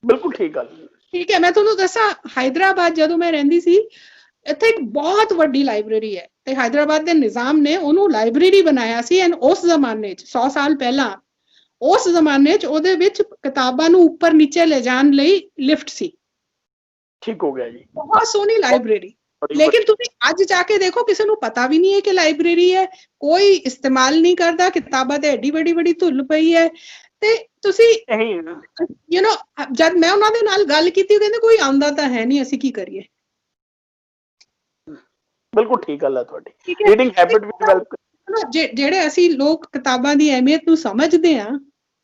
ਬਿਲਕੁਲ ਠੀਕ ਗੱਲ, ਠੀਕ ਹੈ। ਮੈਂ ਤੁਹਾਨੂੰ ਦੱਸਾਂ, ਹੈਦਰਾਬਾਦ ਜਦੋਂ ਮੈਂ ਰਹਿੰਦੀ ਸੀ, ਇੱਥੇ ਇੱਕ ਬਹੁਤ ਵੱਡੀ ਲਾਇਬ੍ਰੇਰੀ ਹੈ ਤੇ ਹੈਦਰਾਬਾਦ ਦੇ ਨਿਜ਼ਾਮ ਨੇ ਉਹਨੂੰ ਲਾਇਬ੍ਰੇਰੀ ਬਣਾਇਆ ਸੀ। ਐਂਡ ਉਸ ਜ਼ਮਾਨੇ 'ਚ 100 ਸਾਲ ਪਹਿਲਾਂ, ਉਸ ਜ਼ਮਾਨੇ 'ਚ ਉਹਦੇ ਵਿੱਚ ਕਿਤਾਬਾਂ ਨੂੰ ਉੱਪਰ ਨੀਚੇ ਲੈ ਜਾਣ ਲਈ ਲਿਫਟ ਸੀ। ਠੀਕ ਹੋ ਗਿਆ ਜੀ, ਬਹੁਤ ਸੋਹਣੀ ਲਾਇਬ੍ਰੇਰੀ। ਲੇਕਿਨ ਤੁਸੀਂ ਅੱਜ ਜਾ ਕੇ ਦੇਖੋ, ਕਿਸੇ ਨੂੰ ਪਤਾ ਵੀ ਨਹੀਂ ਹੈ ਕਿ ਲਾਇਬ੍ਰੇਰੀ ਹੈ, ਕੋਈ ਇਸਤੇਮਾਲ ਨਹੀਂ ਕਰਦਾ, ਕਿਤਾਬਾਂ ਤੇ ਐਡੀ ਵੱਡੀ ਧੁੱਲ ਪਈ ਹੈ। ਤੇ ਤੁਸੀਂ ਯੂ نو ਜਦ ਮੈਂ ਉਹਨਾਂ ਦੇ ਨਾਲ ਗੱਲ ਕੀਤੀ, ਕਹਿੰਦੇ ਕੋਈ ਆਉਂਦਾ ਤਾਂ ਹੈ ਨਹੀਂ, ਅਸੀਂ ਕੀ ਕਰੀਏ। ਬਿਲਕੁਲ ਠੀਕ ਗੱਲ ਹੈ ਤੁਹਾਡੀ, ਰੀਡਿੰਗ ਹੈਬਿਟ ਵੀ ਡਿਵੈਲਪ, ਜਿਹੜੇ ਅਸੀਂ ਲੋਕ ਕਿਤਾਬਾਂ ਦੀ ਅਹਿਮੀਅਤ ਨੂੰ ਸਮਝਦੇ ਹਾਂ,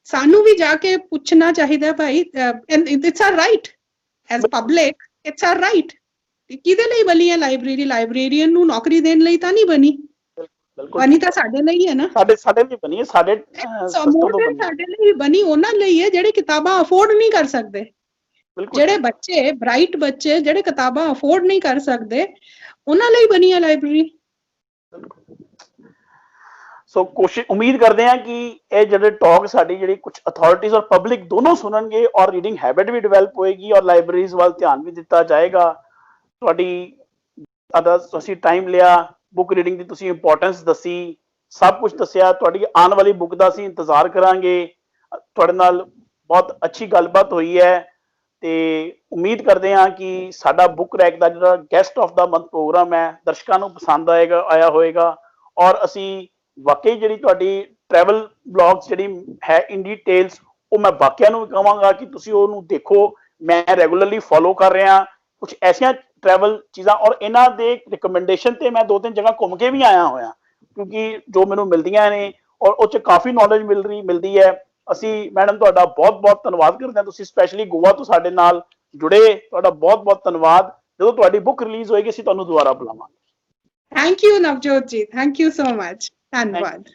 ਸਾਨੂੰ ਵੀ ਜਾ ਕੇ ਪੁੱਛਣਾ ਚਾਹੀਦਾ ਭਾਈ, it's are right as public, it's are right. ਕਿਹਦੇ ਲਈ ਬਣੀ ਹੈ ਲਾਇਬ੍ਰੇਰੀ? ਲਾਇਬ੍ਰੇਰੀਅਨ ਨੂੰ ਨੌਕਰੀ ਦੇਣ ਲਈ ਤਾਂ ਨਹੀਂ ਬਣੀ, ਬਣੀ ਤਾਂ ਸਾਡੇ ਲਈ ਹੈ ਨਾ, ਸਾਡੇ ਲਈ ਬਣੀ ਹੈ, ਸਾਡੇ ਲਈ ਬਣੀ ਉਹਨਾਂ ਲਈ ਹੈ ਜਿਹੜੇ ਕਿਤਾਬਾਂ ਅਫੋਰਡ ਨਹੀਂ ਕਰ ਸਕਦੇ, ਜਿਹੜੇ ਬੱਚੇ ਬ੍ਰਾਈਟ ਬੱਚੇ ਜਿਹੜੇ ਕਿਤਾਬਾਂ ਅਫੋਰਡ ਨਹੀਂ ਕਰ ਸਕਦੇ, ਉਹਨਾਂ ਲਈ ਬਣੀ ਹੈ ਲਾਇਬ੍ਰੇਰੀ। ਸੋ ਕੋਸ਼ਿਸ਼, ਉਮੀਦ ਕਰਦੇ ਹਾਂ ਕਿ ਇਹ ਜਿਹੜੇ ਟਾਕ ਸਾਡੀ ਜਿਹੜੀ ਕੁਝ ਅਥਾਰਟੀਜ਼ ਔਰ ਪਬਲਿਕ ਦੋਨੋਂ ਸੁਣਨਗੇ, ਔਰ ਰੀਡਿੰਗ ਹੈਬਿਟ ਵੀ ਡਿਵੈਲਪ ਹੋਏਗੀ, ਔਰ ਲਾਇਬ੍ਰੇਰੀਜ਼ ਵੱਲ ਧਿਆਨ ਵੀ ਦਿੱਤਾ ਜਾਏਗਾ। ਤੁਸੀਂ ਟਾਈਮ ਲਿਆ, ਬੁੱਕ ਰੀਡਿੰਗ ਦੀ ਤੁਸੀਂ ਇੰਪੋਰਟੈਂਸ ਦੱਸੀ, ਸਭ ਕੁਝ ਦੱਸਿਆ, ਤੁਹਾਡੀ ਆਉਣ ਵਾਲੀ ਬੁੱਕ ਦਾ ਅਸੀਂ ਇੰਤਜ਼ਾਰ ਕਰਾਂਗੇ। ਤੁਹਾਡੇ ਨਾਲ ਬਹੁਤ ਅੱਛੀ ਗੱਲਬਾਤ ਹੋਈ ਹੈ ਤੇ ਉਮੀਦ ਕਰਦੇ ਹਾਂ ਕਿ ਸਾਡਾ ਬੁੱਕ ਰੈਕ ਦਾ ਜਿਹੜਾ guest of the month programme ਹੈ, ਦਰਸ਼ਕਾਂ ਨੂੰ ਪਸੰਦ ਆਇਆ ਹੋਏਗਾ। ਔਰ ਅਸੀਂ ਵਾਕਈ ਜਿਹੜੀ ਤੁਹਾਡੀ ਟਰੈਵਲ ਬਲੌਗਸ ਜਿਹੜੀ ਹੈ ਇੰਡੀ ਟੇਲਸ, ਉਹ ਮੈਂ ਬਾਕੀਆਂ ਨੂੰ ਵੀ ਕਹਾਂਗਾ ਕਿ ਤੁਸੀਂ ਉਹਨੂੰ ਦੇਖੋ। ਮੈਂ ਰੈਗੂਲਰਲੀ ਫੋਲੋ ਕਰ ਰਿਹਾ ਕੁਝ ਐਸੀਆਂ ਟਰੈਵਲ ਚੀਜ਼ਾਂ, ਔਰ ਇਹਨਾਂ ਦੇ ਰਿਕਮੈਂਡੇਸ਼ਨ ਤੇ ਮੈਂ 2-3 ਜਗ੍ਹਾ ਘੁੰਮ ਕੇ ਵੀ ਆਇਆ ਹੋਇਆ, ਕਿਉਂਕਿ ਜੋ ਮੈਨੂੰ ਮਿਲਦੀਆਂ ਨੇ ਔਰ ਉਹ 'ਚ ਕਾਫੀ ਨੌਲੇਜ ਮਿਲਦੀ ਹੈ। ਅਸੀਂ ਮੈਡਮ ਤੁਹਾਡਾ ਬਹੁਤ ਧੰਨਵਾਦ ਕਰਦੇ ਹਾਂ, ਤੁਸੀਂ ਸਪੈਸ਼ਲੀ ਗੋਆ ਤੋਂ ਸਾਡੇ ਨਾਲ ਜੁੜੇ, ਤੁਹਾਡਾ ਬਹੁਤ ਧੰਨਵਾਦ। ਜਦੋਂ ਤੁਹਾਡੀ ਬੁੱਕ ਰਿਲੀਜ਼ ਹੋਏਗੀ, ਅਸੀਂ ਤੁਹਾਨੂੰ ਦੁਬਾਰਾ ਬੁਲਾਵਾਂਗੇ। ਥੈਂਕ ਯੂ ਨਵਜੋਤ ਜੀ, ਥੈਂਕ ਯੂ ਸੋ ਮਚ, ਧੰਨਵਾਦ।